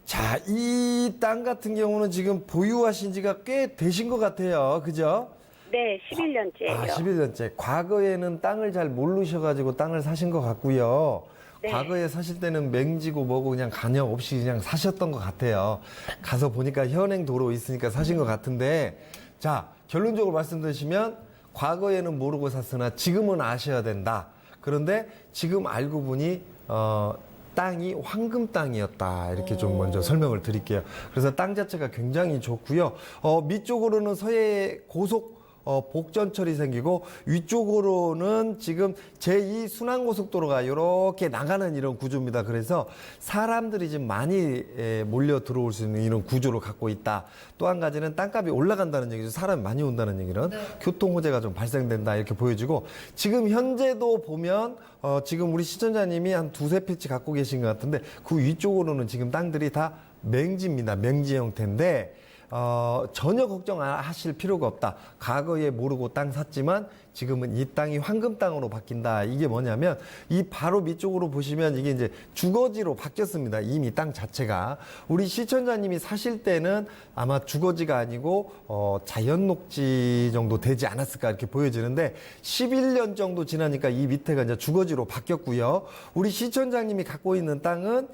Speaker 2: 자, 이 땅 같은 경우는 지금 보유하신 지가 꽤 되신 것 같아요. 그죠?
Speaker 3: 네, 11년째예요.
Speaker 2: 11년째. 과거에는 땅을 잘 모르셔가지고 땅을 사신 것 같고요.
Speaker 3: 네.
Speaker 2: 과거에 사실 때는 맹지고 뭐고 그냥 간역 없이 그냥 사셨던 것 같아요. 가서 보니까 현행 도로 있으니까 사신 것 같은데, 자, 결론적으로 말씀드리시면 과거에는 모르고 샀으나 지금은 아셔야 된다. 그런데 지금 알고 보니 땅이 황금 땅이었다. 이렇게 좀 먼저 설명을 드릴게요. 그래서 땅 자체가 굉장히 좋고요. 밑쪽으로는 서해 고속 복전철이 생기고 위쪽으로는 지금 제2 순환고속도로가 이렇게 나가는 이런 구조입니다. 그래서 사람들이 지금 많이 몰려 들어올 수 있는 이런 구조를 갖고 있다. 또 한 가지는 땅값이 올라간다는 얘기죠. 사람이 많이 온다는 얘기는 교통 호재가 좀 발생된다 이렇게 보여지고 지금 현재도 보면 지금 우리 시청자님이 한 두세 필지 갖고 계신 것 같은데 그 위쪽으로는 지금 땅들이 다 맹지입니다. 맹지 형태인데 전혀 걱정하실 필요가 없다. 과거에 모르고 땅 샀지만 지금은 이 땅이 황금 땅으로 바뀐다. 이게 뭐냐면 이 바로 밑쪽으로 보시면 이게 이제 주거지로 바뀌었습니다. 이미 땅 자체가. 우리 시청자님이 사실 때는 아마 주거지가 아니고 자연 녹지 정도 되지 않았을까 이렇게 보여지는데 11년 정도 지나니까 이 밑에가 이제 주거지로 바뀌었고요. 우리 시청자님이 갖고 있는 땅은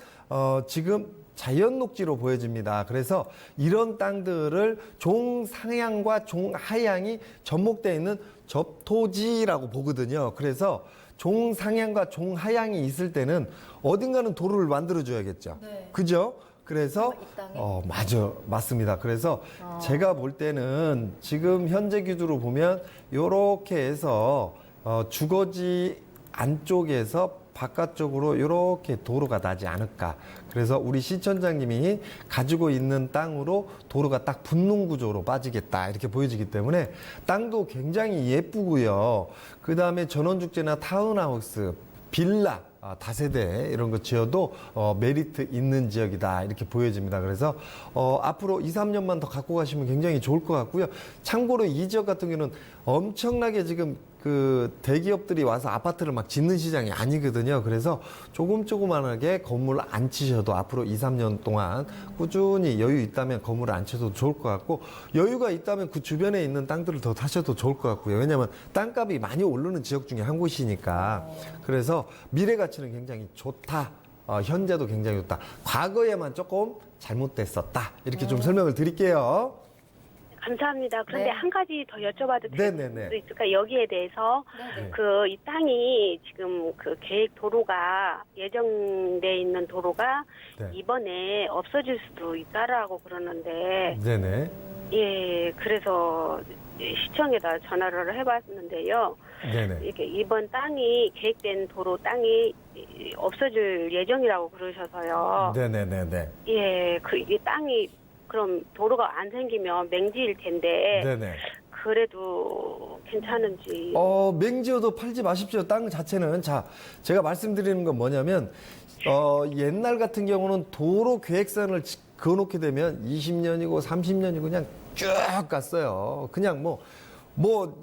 Speaker 2: 지금 자연 녹지로 보여집니다. 그래서 이런 땅들을 종상향과 종하향이 접목되어 있는 접토지라고 보거든요. 그래서 종상향과 종하향이 있을 때는 어딘가는 도로를 만들어줘야겠죠.
Speaker 1: 네.
Speaker 2: 그죠? 그래서
Speaker 1: 이 땅에?
Speaker 2: 맞습니다. 그래서 제가 볼 때는 지금 현재 기준으로 보면 이렇게 해서 주거지 안쪽에서 바깥쪽으로 이렇게 도로가 나지 않을까. 그래서 우리 시청자님이 가지고 있는 땅으로 도로가 딱 붙는 구조로 빠지겠다. 이렇게 보여지기 때문에 땅도 굉장히 예쁘고요. 그 다음에 전원주택이나 타운하우스, 빌라, 다세대 이런 거 지어도 메리트 있는 지역이다 이렇게 보여집니다. 그래서 앞으로 2, 3년만 더 갖고 가시면 굉장히 좋을 것 같고요. 참고로 이 지역 같은 경우는 엄청나게 지금 그 대기업들이 와서 아파트를 막 짓는 시장이 아니거든요. 그래서 조금조그만하게 건물 안 치셔도 앞으로 2, 3년 동안 꾸준히 여유 있다면 건물을 안 쳐도 좋을 것 같고 여유가 있다면 그 주변에 있는 땅들을 더 사셔도 좋을 것 같고요. 왜냐하면 땅값이 많이 오르는 지역 중에 한 곳이니까. 그래서 미래 가치는 굉장히 좋다. 현재도 굉장히 좋다. 과거에만 조금 잘못됐었다. 이렇게 좀 설명을 드릴게요.
Speaker 3: 감사합니다. 그런데
Speaker 1: 네.
Speaker 3: 한 가지 더 여쭤봐도
Speaker 2: 네네네.
Speaker 3: 수 있을까? 여기에 대해서
Speaker 1: 네.
Speaker 3: 이 땅이 지금 그 계획 도로가 예정돼 있는 도로가
Speaker 2: 네.
Speaker 3: 이번에 없어질 수도 있다라고 그러는데
Speaker 2: 네네.
Speaker 3: 예, 그래서 시청에다 전화를 해봤는데요.
Speaker 2: 네네.
Speaker 3: 이게 이번 땅이 계획된 도로 땅이 없어질 예정이라고 그러셔서요.
Speaker 2: 네네네네.
Speaker 3: 예, 이 땅이 그럼 도로가 안 생기면 맹지일 텐데
Speaker 2: 네네.
Speaker 3: 그래도 괜찮은지.
Speaker 2: 맹지어도 팔지 마십시오. 땅 자체는. 자, 제가 말씀드리는 건 뭐냐면, 옛날 같은 경우는 도로 계획선을 그어놓게 되면 20년이고 30년이고 그냥 쭉 갔어요. 그냥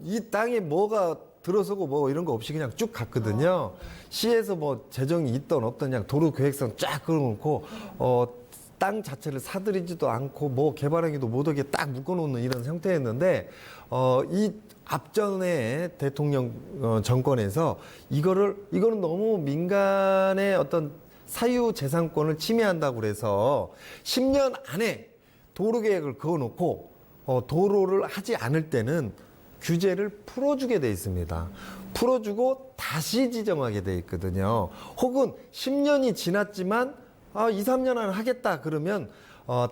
Speaker 2: 이 땅에 뭐가 들어서고 뭐 이런 거 없이 그냥 쭉 갔거든요. 시에서 뭐 재정이 있던 없던 그냥 도로 계획선 쫙 그어놓고, 땅 자체를 사들이지도 않고 뭐 개발하기도 못하게 딱 묶어놓는 이런 형태였는데 이 앞전에 대통령 정권에서 이거는 너무 민간의 어떤 사유재산권을 침해한다고 그래서 10년 안에 도로 계획을 그어놓고 도로를 하지 않을 때는 규제를 풀어주게 돼 있습니다. 풀어주고 다시 지정하게 돼 있거든요. 혹은 10년이 지났지만 2, 3년 안에 하겠다 그러면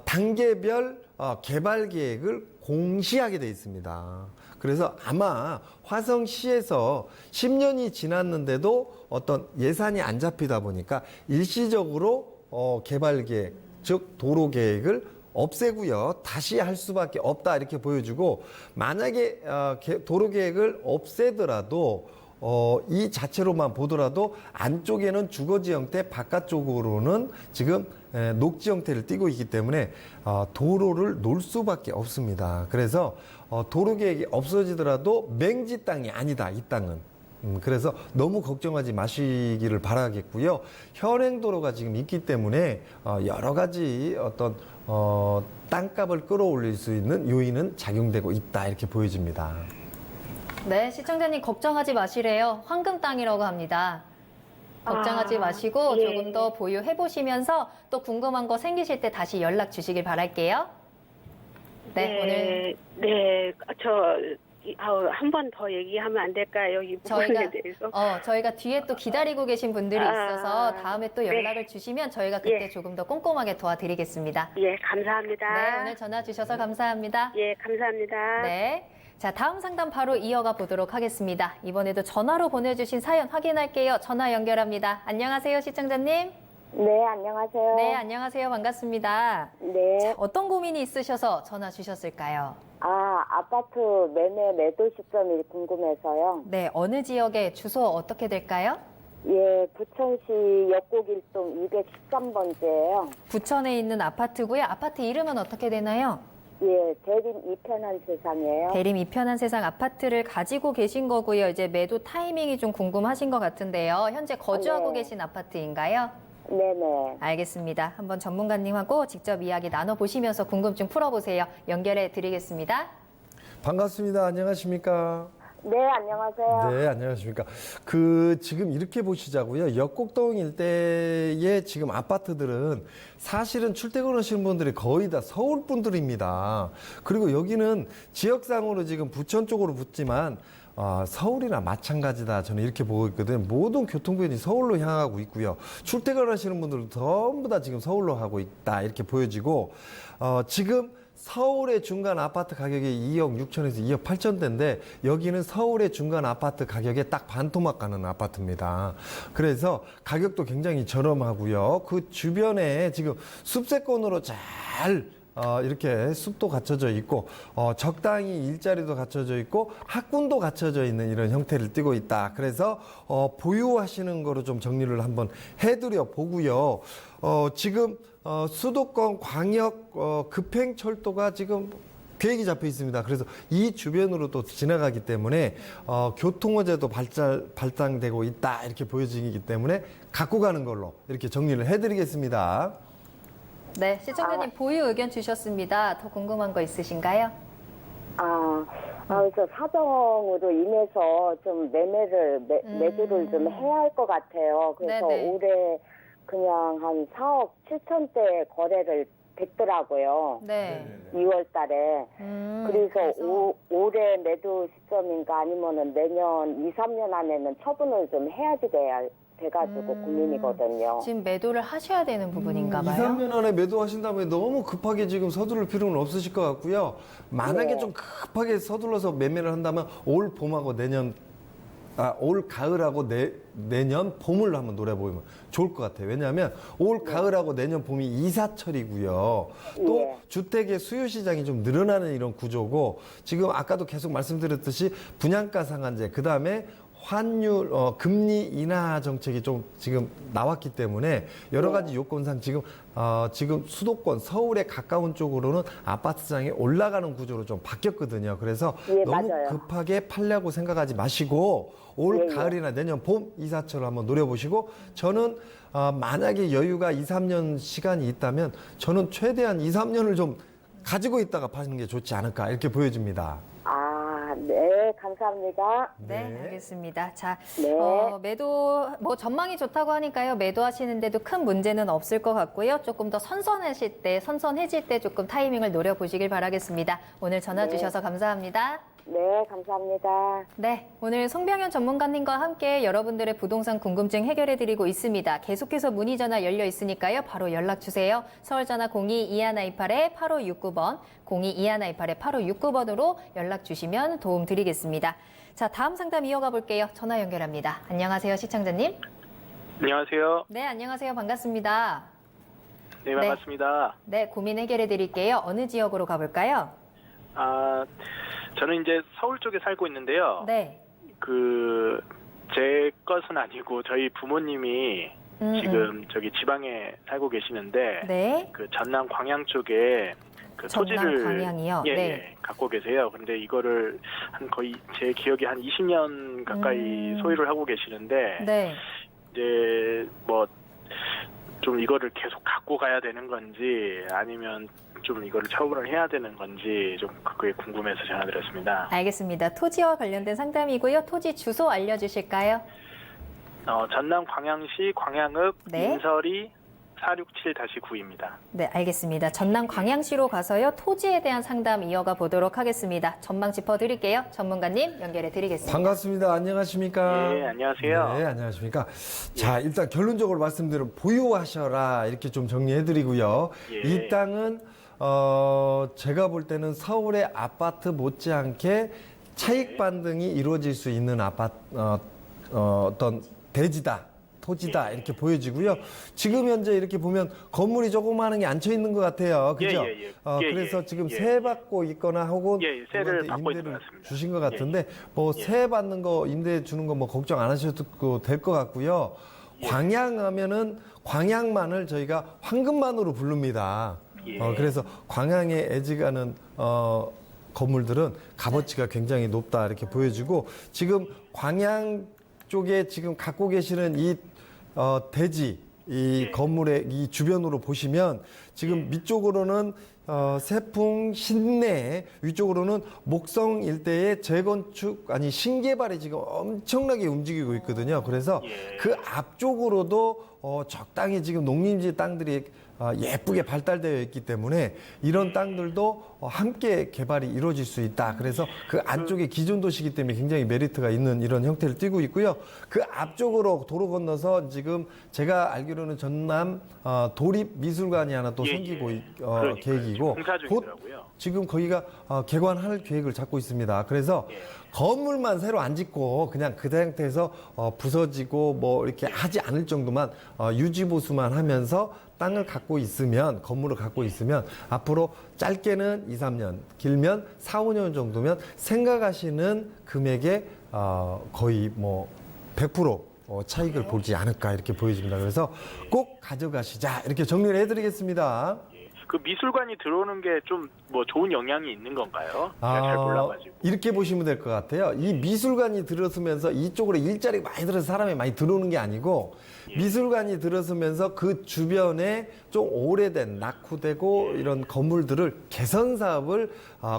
Speaker 2: 단계별 개발 계획을 공시하게 돼 있습니다. 그래서 아마 화성시에서 10년이 지났는데도 어떤 예산이 안 잡히다 보니까 일시적으로 개발 계획, 즉 도로 계획을 없애고요. 다시 할 수밖에 없다 이렇게 보여주고 만약에 도로 계획을 없애더라도 이 자체로만 보더라도 안쪽에는 주거지 형태, 바깥쪽으로는 지금 녹지 형태를 띠고 있기 때문에 도로를 놓을 수밖에 없습니다. 그래서 도로 계획이 없어지더라도 맹지 땅이 아니다, 이 땅은. 그래서 너무 걱정하지 마시기를 바라겠고요. 현행도로가 지금 있기 때문에 여러 가지 어떤 땅값을 끌어올릴 수 있는 요인은 작용되고 있다 이렇게 보여집니다.
Speaker 1: 네, 시청자님 걱정하지 마시래요. 황금 땅이라고 합니다. 걱정하지 마시고
Speaker 3: 예.
Speaker 1: 조금 더 보유해 보시면서 또 궁금한 거 생기실 때 다시 연락 주시길 바랄게요. 네, 오늘
Speaker 3: 네, 한 번 더 얘기하면 안 될까요? 이 부분에 대해서.
Speaker 1: 저희가 뒤에 또 기다리고 계신 분들이 있어서 다음에 또 연락을
Speaker 3: 네.
Speaker 1: 주시면 저희가 그때
Speaker 3: 예.
Speaker 1: 조금 더 꼼꼼하게 도와드리겠습니다.
Speaker 3: 예, 감사합니다.
Speaker 1: 네, 오늘 전화 주셔서 감사합니다.
Speaker 3: 예, 감사합니다.
Speaker 1: 네. 자, 다음 상담 바로 이어가 보도록 하겠습니다. 이번에도 전화로 보내주신 사연 확인할게요. 전화 연결합니다. 안녕하세요, 시청자님.
Speaker 4: 네, 안녕하세요.
Speaker 1: 네, 안녕하세요. 반갑습니다.
Speaker 4: 네.
Speaker 1: 자, 어떤 고민이 있으셔서 전화 주셨을까요?
Speaker 4: 아파트 매도 시점이 궁금해서요.
Speaker 1: 네, 어느 지역에 주소 어떻게 될까요?
Speaker 4: 예, 부천시 역곡일동 213번째예요.
Speaker 1: 부천에 있는 아파트고요. 아파트 이름은 어떻게 되나요?
Speaker 4: 예, 대림 이편한 세상이에요.
Speaker 1: 대림 이편한 세상 아파트를 가지고 계신 거고요. 이제 매도 타이밍이 좀 궁금하신 것 같은데요. 현재 거주하고
Speaker 4: 네.
Speaker 1: 계신 아파트인가요?
Speaker 4: 네네.
Speaker 1: 알겠습니다. 한번 전문가님하고 직접 이야기 나눠보시면서 궁금증 풀어보세요. 연결해 드리겠습니다.
Speaker 2: 반갑습니다. 안녕하십니까?
Speaker 4: 네, 안녕하세요.
Speaker 2: 네, 안녕하십니까. 지금 이렇게 보시자고요. 역곡동 일대의 지금 아파트들은 사실은 출퇴근하시는 분들이 거의 다 서울 분들입니다. 그리고 여기는 지역상으로 지금 부천 쪽으로 붙지만 서울이나 마찬가지다. 저는 이렇게 보고 있거든요. 모든 교통편이 서울로 향하고 있고요. 출퇴근하시는 분들도 전부 다 지금 서울로 하고 있다. 이렇게 보여지고, 지금 서울의 중간 아파트 가격이 2억 6천에서 2억 8천대인데 여기는 서울의 중간 아파트 가격에 딱 반토막 가는 아파트입니다. 그래서 가격도 굉장히 저렴하고요. 그 주변에 지금 숲세권으로 잘 이렇게 숲도 갖춰져 있고 적당히 일자리도 갖춰져 있고 학군도 갖춰져 있는 이런 형태를 띠고 있다. 그래서 보유하시는 거로 좀 정리를 한번 해드려 보고요. 지금 수도권 광역 급행철도가 지금 계획이 잡혀 있습니다. 그래서 이 주변으로 또 지나가기 때문에 교통어제도 발달되고 있다 이렇게 보여지기 때문에 갖고 가는 걸로 이렇게 정리를 해드리겠습니다.
Speaker 1: 네, 시청자님 보유 의견 주셨습니다. 더 궁금한 거 있으신가요?
Speaker 4: 그래서 사정으로 인해서 좀 매도를 좀 해야 할 것 같아요. 그래서
Speaker 1: 네네.
Speaker 4: 올해 그냥 한 4억 7천대 거래를 됐더라고요.
Speaker 1: 네.
Speaker 4: 2월 달에. 그래서 올해 매도 시점인가 아니면은 내년 2, 3년 안에는 처분을 좀 해야지 돼가지고 고민이거든요.
Speaker 1: 지금 매도를 하셔야 되는 부분인가
Speaker 2: 2,
Speaker 1: 봐요.
Speaker 2: 3년 안에 매도하신 다음에 너무 급하게 지금 서두를 필요는 없으실 것 같고요. 만약에
Speaker 4: 네.
Speaker 2: 좀 급하게 서둘러서 매매를 한다면 올 봄하고 올 가을하고 내년 봄을 한번 노려보면 좋을 것 같아요. 왜냐하면 올 가을하고 내년 봄이 이사철이고요. 또
Speaker 4: 예.
Speaker 2: 주택의 수요 시장이 좀 늘어나는 이런 구조고 지금 아까도 계속 말씀드렸듯이 분양가 상한제 그다음에 환율, 금리 인하 정책이 좀 지금 나왔기 때문에 여러 가지 요건상 지금 수도권, 서울에 가까운 쪽으로는 아파트 시장이 올라가는 구조로 좀 바뀌었거든요. 그래서
Speaker 4: 예,
Speaker 2: 너무
Speaker 4: 맞아요.
Speaker 2: 급하게 팔려고 생각하지 마시고 올
Speaker 4: 예, 예.
Speaker 2: 가을이나 내년 봄 이사철을 한번 노려보시고 저는 만약에 여유가 2, 3년 시간이 있다면 저는 최대한 2, 3년을 좀 가지고 있다가 파시는 게 좋지 않을까 이렇게 보여집니다.
Speaker 4: 네, 감사합니다.
Speaker 1: 네, 알겠습니다. 자,
Speaker 4: 네.
Speaker 1: 매도, 전망이 좋다고 하니까요. 매도하시는데도 큰 문제는 없을 것 같고요. 조금 더 선선해질 때 조금 타이밍을 노려보시길 바라겠습니다. 오늘 전화
Speaker 4: 네.
Speaker 1: 주셔서 감사합니다.
Speaker 4: 네, 감사합니다.
Speaker 1: 네, 오늘 송병현 전문가님과 함께 여러분들의 부동산 궁금증 해결해드리고 있습니다. 계속해서 문의 전화 열려 있으니까요. 바로 연락 주세요. 서울 전화 02-2128-8569번, 02-2128-8569번으로 연락 주시면 도움 드리겠습니다. 자, 다음 상담 이어가 볼게요. 전화 연결합니다. 안녕하세요, 시청자님.
Speaker 5: 안녕하세요.
Speaker 1: 네, 안녕하세요. 반갑습니다.
Speaker 5: 네, 반갑습니다.
Speaker 1: 네, 고민 해결해드릴게요. 어느 지역으로 가볼까요?
Speaker 5: 저는 이제 서울 쪽에 살고 있는데요.
Speaker 1: 네.
Speaker 5: 제 것은 아니고 저희 부모님이 지금 저기 지방에 살고 계시는데
Speaker 1: 네.
Speaker 5: 그 전남 광양 쪽에
Speaker 1: 전남
Speaker 5: 토지를
Speaker 1: 광양이요?
Speaker 5: 예,
Speaker 1: 네.
Speaker 5: 예, 갖고 계세요. 근데 이거를 거의 제 기억에 한 20년 가까이 소유를 하고 계시는데
Speaker 1: 네.
Speaker 5: 이제 좀 이거를 계속 갖고 가야 되는 건지 아니면 좀 이거를 처분을 해야 되는 건지 좀 그게 궁금해서 전화드렸습니다.
Speaker 1: 알겠습니다. 토지와 관련된 상담이고요. 토지 주소 알려주실까요?
Speaker 5: 전남 광양시 광양읍
Speaker 1: 네.
Speaker 5: 민설이 467-9입니다.
Speaker 1: 네, 알겠습니다. 전남 광양시로 가서요. 토지에 대한 상담 이어가 보도록 하겠습니다. 전망 짚어드릴게요. 전문가님 연결해 드리겠습니다.
Speaker 2: 반갑습니다. 안녕하십니까?
Speaker 5: 네, 안녕하세요.
Speaker 2: 네, 안녕하십니까? 자, 일단 결론적으로 말씀드리면 보유하셔라 이렇게 좀 정리해드리고요.
Speaker 5: 예.
Speaker 2: 이 땅은 제가 볼 때는 서울의 아파트 못지않게 차익 반등이 이루어질 수 있는 어떤 대지다. 토지다 이렇게 보여지고요. 지금 현재 이렇게 보면 건물이 조그마한 게 앉혀 있는 것 같아요. 그죠? 그래서 지금 세 받고 있거나 혹은
Speaker 5: 세를
Speaker 2: 누구한테
Speaker 5: 받고 있는
Speaker 2: 임대를
Speaker 5: 것 같습니다.
Speaker 2: 주신 것 같은데 뭐 세 받는 거 임대 주는 거 뭐 걱정 안 하셔도 될 것 같고요. 광양하면은 광양만을 저희가 황금만으로 부릅니다. 그래서 광양에 애지가는 건물들은 값어치가 굉장히 높다 이렇게 보여지고 지금 광양 쪽에 지금 갖고 계시는 이 대지 이 건물의 이 주변으로 보시면 지금 밑쪽으로는 세풍 신내 위쪽으로는 목성 일대의 재건축 아니 신개발이 지금 엄청나게 움직이고 있거든요. 그래서 그 앞쪽으로도 적당히 지금 농림지 땅들이 예쁘게 발달되어 있기 때문에 이런 땅들도 함께 개발이 이루어질 수 있다. 그래서 그 안쪽에 기존 도시이기 때문에 굉장히 메리트가 있는 이런 형태를 띠고 있고요. 그 앞쪽으로 도로 건너서 지금 제가 알기로는 전남 도립미술관이 하나 또 생기고 계획이고 곧 지금 거기가 개관할 계획을 잡고 있습니다. 그래서 건물만 새로 안 짓고 그냥 그 상태에서 부서지고 뭐 이렇게 하지 않을 정도만 유지 보수만 하면서 땅을 갖고 있으면 건물을 갖고 있으면 앞으로 짧게는 2, 3년 길면 4, 5년 정도면 생각하시는 금액의 거의 뭐 100% 차익을 보지 않을까 이렇게 보여집니다. 그래서 꼭 가져가시자 이렇게 정리를 해드리겠습니다.
Speaker 5: 그 미술관이 들어오는 게 좀 뭐 좋은 영향이 있는 건가요? 제가 잘 몰라가지고.
Speaker 2: 이렇게 보시면 될 것 같아요. 이 미술관이 들어서면서 이쪽으로 일자리 많이 들어서 사람이 많이 들어오는 게 아니고 미술관이 들어서면서 그 주변에 좀 오래된 낙후되고 이런 건물들을 개선 사업을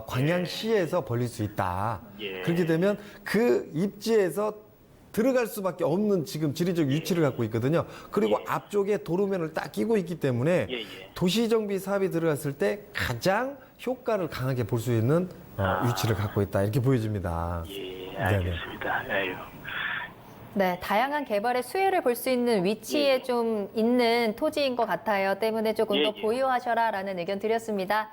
Speaker 2: 광양시에서 벌릴 수 있다. 그렇게 되면 그 입지에서 들어갈 수밖에 없는 지금 지리적 위치를 갖고 있거든요. 그리고 앞쪽에 도로면을 딱 끼고 있기 때문에 도시정비 사업이 들어갔을 때 가장 효과를 강하게 볼 수 있는 위치를 갖고 있다. 이렇게 보여집니다.
Speaker 5: 알겠습니다.
Speaker 1: 네, 다양한 개발의 수혜를 볼 수 있는 위치에 좀 있는 토지인 것 같아요. 때문에 조금 더 보유하셔라라는 의견 드렸습니다.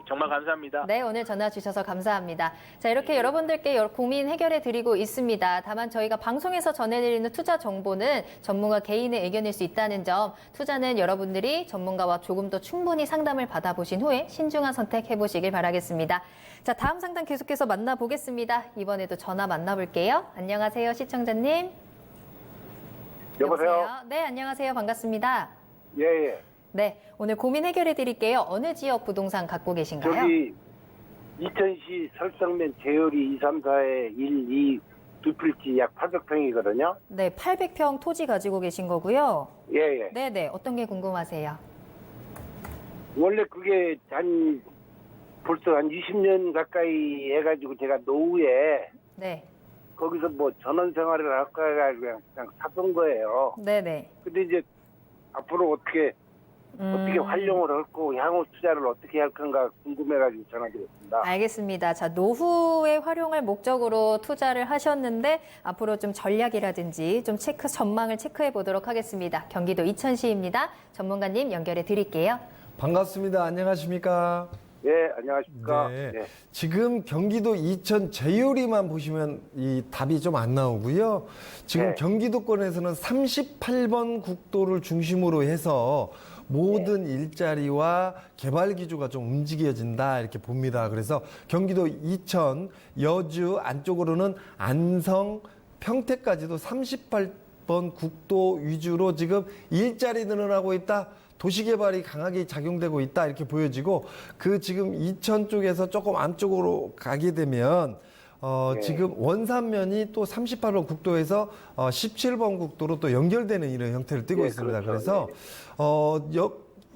Speaker 5: 정말 감사합니다.
Speaker 1: 네, 오늘 전화 주셔서 감사합니다. 자, 이렇게 여러분들께 고민 해결해 드리고 있습니다. 다만 저희가 방송에서 전해드리는 투자 정보는 전문가 개인의 의견일 수 있다는 점, 투자는 여러분들이 전문가와 조금 더 충분히 상담을 받아보신 후에 신중한 선택해 보시길 바라겠습니다. 자, 다음 상담 계속해서 만나보겠습니다. 이번에도 전화 만나볼게요. 안녕하세요, 시청자님.
Speaker 6: 여보세요?
Speaker 1: 네, 안녕하세요. 반갑습니다.
Speaker 6: 예.
Speaker 1: 네, 오늘 고민 해결해 드릴게요. 어느 지역 부동산 갖고 계신가요?
Speaker 6: 저기 이천시 설성면 제열이 234에 1, 2 두 필지 약 800평이거든요.
Speaker 1: 네, 800평 토지 가지고 계신 거고요.
Speaker 6: 예.
Speaker 1: 네네, 어떤 게 궁금하세요?
Speaker 6: 원래 그게 벌써 한 20년 가까이 해가지고 제가 노후에
Speaker 1: 네,
Speaker 6: 거기서 뭐 전원 생활을 할까 해가지고 그냥 샀던 거예요.
Speaker 1: 네네.
Speaker 6: 근데 이제 앞으로 어떻게 활용을 할고 향후 투자를 어떻게 할 건가 궁금해가지고 전화드렸습니다.
Speaker 1: 알겠습니다. 자, 노후에 활용할 목적으로 투자를 하셨는데 앞으로 좀 전략이라든지 좀 전망을 체크해 보도록 하겠습니다. 경기도 이천시입니다. 전문가님 연결해 드릴게요.
Speaker 2: 반갑습니다. 안녕하십니까?
Speaker 6: 네, 안녕하십니까.
Speaker 2: 네. 지금 경기도 이천 제요리만 보시면 이 답이 좀 안 나오고요. 지금 경기도권에서는 38번 국도를 중심으로 해서 모든 일자리와 개발 기조가 좀 움직여진다 이렇게 봅니다. 그래서 경기도 이천, 여주 안쪽으로는 안성, 평택까지도 38번 국도 위주로 지금 일자리 늘어나고 있다. 도시개발이 강하게 작용되고 있다 이렇게 보여지고 그 지금 이천 쪽에서 조금 안쪽으로 가게 되면 지금 원산면이 또 38번 국도에서 17번 국도로 또 연결되는 이런 형태를 띠고 있습니다.
Speaker 6: 그렇죠.
Speaker 2: 그래서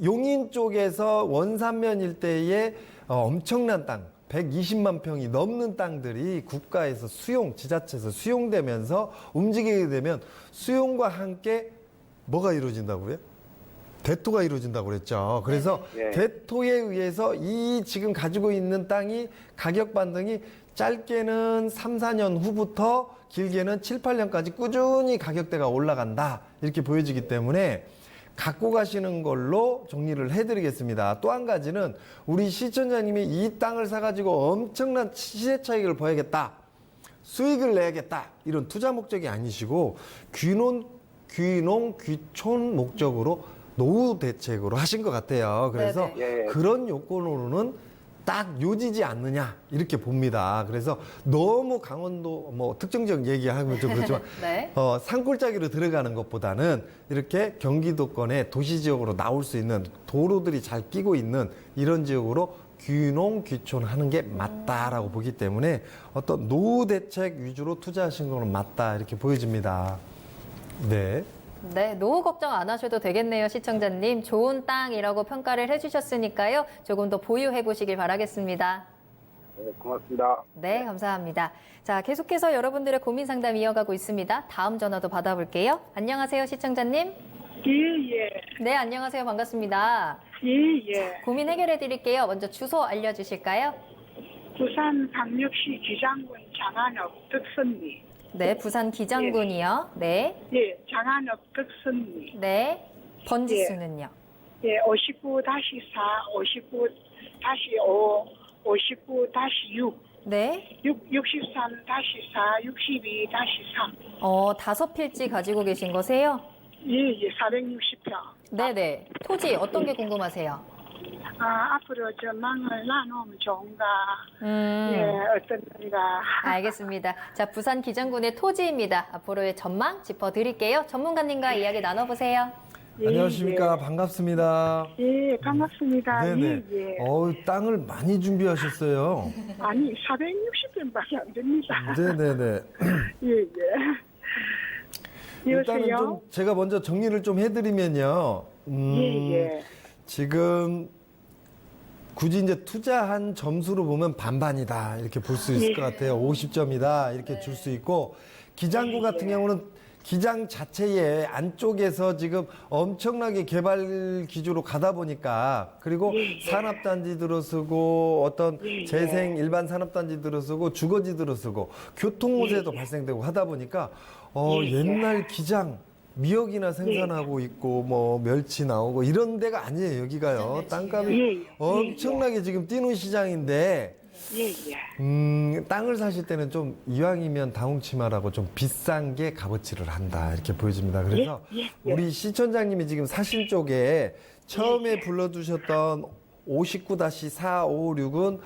Speaker 2: 용인 쪽에서 원산면 일대에 엄청난 땅 120만 평이 넘는 땅들이 국가에서 지자체에서 수용되면서 움직이게 되면 수용과 함께 뭐가 이루어진다고요? 대토가 이루어진다고 그랬죠. 그래서 대토에 의해서 이 지금 가지고 있는 땅이 가격 반등이 짧게는 3, 4년 후부터 길게는 7, 8년까지 꾸준히 가격대가 올라간다. 이렇게 보여지기 때문에 갖고 가시는 걸로 정리를 해드리겠습니다. 또 한 가지는 우리 시청자님이 이 땅을 사가지고 엄청난 시세 차익을 보야겠다, 수익을 내야겠다, 이런 투자 목적이 아니시고 귀농, 귀촌 목적으로 노후 대책으로 하신 것 같아요. 그래서
Speaker 6: 네네. 예.
Speaker 2: 그런 요건으로는 딱 요지지 않느냐 이렇게 봅니다. 그래서 너무 강원도 뭐 특정 지역 얘기하면 좀 그렇지만
Speaker 1: 네.
Speaker 2: 산골짜기로 들어가는 것보다는 이렇게 경기도권의 도시 지역으로 나올 수 있는 도로들이 잘 끼고 있는 이런 지역으로 귀농 귀촌 하는 게 맞다라고 보기 때문에 어떤 노후 대책 위주로 투자하신 거는 맞다 이렇게 보여집니다. 네.
Speaker 1: 네, 노후 걱정 안 하셔도 되겠네요, 시청자님. 좋은 땅이라고 평가를 해주셨으니까요. 조금 더 보유해 보시길 바라겠습니다.
Speaker 6: 네, 고맙습니다.
Speaker 1: 네, 감사합니다. 자, 계속해서 여러분들의 고민 상담 이어가고 있습니다. 다음 전화도 받아볼게요. 안녕하세요, 시청자님.
Speaker 7: 예.
Speaker 1: 네, 안녕하세요. 반갑습니다.
Speaker 7: 예.
Speaker 1: 고민 해결해 드릴게요. 먼저 주소 알려주실까요?
Speaker 7: 부산 강력시 기장군 장안읍 덕선리.
Speaker 1: 네, 부산 기장군이요. 네.
Speaker 7: 예, 장안읍 덕선리.
Speaker 1: 네. 번지수는요?
Speaker 7: 예, 59-4, 59-5, 59-6,
Speaker 1: 네.
Speaker 7: 63-4, 62-3.
Speaker 1: 다섯 필지 가지고 계신 거세요?
Speaker 7: 예, 460평.
Speaker 1: 네네. 토지 어떤 게 궁금하세요?
Speaker 7: 앞으로 전망을 나누면 좋은가? 예, 어떤가?
Speaker 1: 알겠습니다. 자, 부산 기장군의 토지입니다. 앞으로의 전망 짚어드릴게요. 전문가님과 이야기 나눠보세요.
Speaker 2: 안녕하십니까. 반갑습니다.
Speaker 7: 예, 반갑습니다.
Speaker 2: 네네.
Speaker 7: 예.
Speaker 2: 땅을 많이 준비하셨어요.
Speaker 7: 아니, 460평밖에 안 됩니다.
Speaker 2: 네네네.
Speaker 7: 예.
Speaker 2: 일단은
Speaker 7: 여보세요?
Speaker 2: 좀 제가 먼저 정리를 좀 해드리면요.
Speaker 7: 예.
Speaker 2: 지금 굳이 이제 투자한 점수로 보면 반반이다 이렇게 볼 수 있을 것 같아요. 50점이다 이렇게 줄 수 있고, 기장구 같은 경우는 기장 자체의 안쪽에서 지금 엄청나게 개발 기조로 가다 보니까, 그리고 산업단지 들어서고 어떤 재생 일반 산업단지 들어서고 주거지 들어서고 교통호재도 발생되고 하다 보니까 옛날 기장 미역이나 생산하고 있고 뭐 멸치 나오고 이런 데가 아니에요. 여기가요. 땅값이 엄청나게 지금 뛰는 시장인데, 땅을 사실 때는 좀 이왕이면 다홍치마라고 좀 비싼 게 값어치를 한다 이렇게 보여집니다. 그래서 우리 시청자님이 지금 사실 쪽에 처음에 불러주셨던 59-4, 5, 6은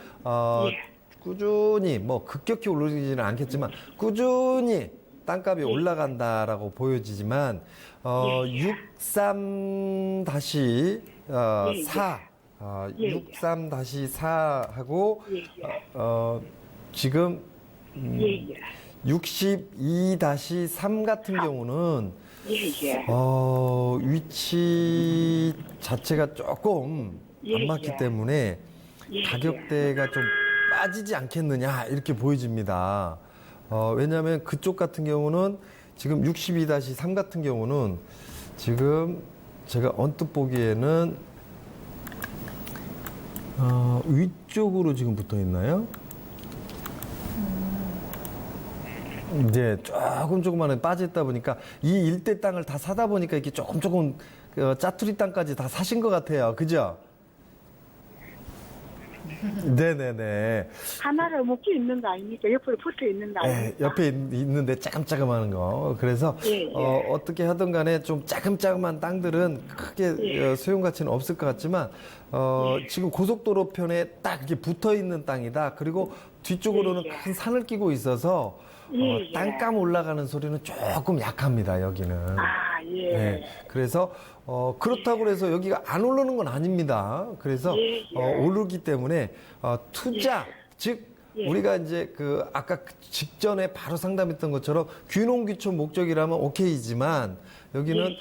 Speaker 2: 꾸준히 뭐 급격히 오르지는 않겠지만 꾸준히 땅값이 올라간다라고 보여지지만 63-4 63-4하고 지금 62-3 같은 경우는 위치 자체가 조금 안 맞기 때문에 가격대가 좀 빠지지 않겠느냐 이렇게 보여집니다. 왜냐하면 그쪽 같은 경우는 지금 62-3 같은 경우는 지금 제가 언뜻 보기에는 위쪽으로 지금 붙어 있나요? 이제 조금만 빠졌다 보니까 이 일대 땅을 다 사다 보니까 이렇게 조금 짜투리 땅까지 다 사신 것 같아요. 그죠? 네네네.
Speaker 7: 하나를 묶여 있는 거 아닙니까? 옆으로 붙어 있는 거 아닙니까?
Speaker 2: 옆에 있는데 짜금짜금한 거. 그래서 어떻게 하든 간에 좀 짜금짜금한 땅들은 크게 소용 가치는 없을 것 같지만 지금 고속도로 편에 딱 이렇게 붙어 있는 땅이다. 그리고 뒤쪽으로는 큰 산을 끼고 있어서 땅값 올라가는 소리는 조금 약합니다. 여기는. 네. 그래서 그렇다고 해서 여기가 안 오르는 건 아닙니다. 그래서 오르기 때문에 투자, 즉 우리가 이제 아까 직전에 바로 상담했던 것처럼 귀농귀촌 목적이라면 오케이지만 여기는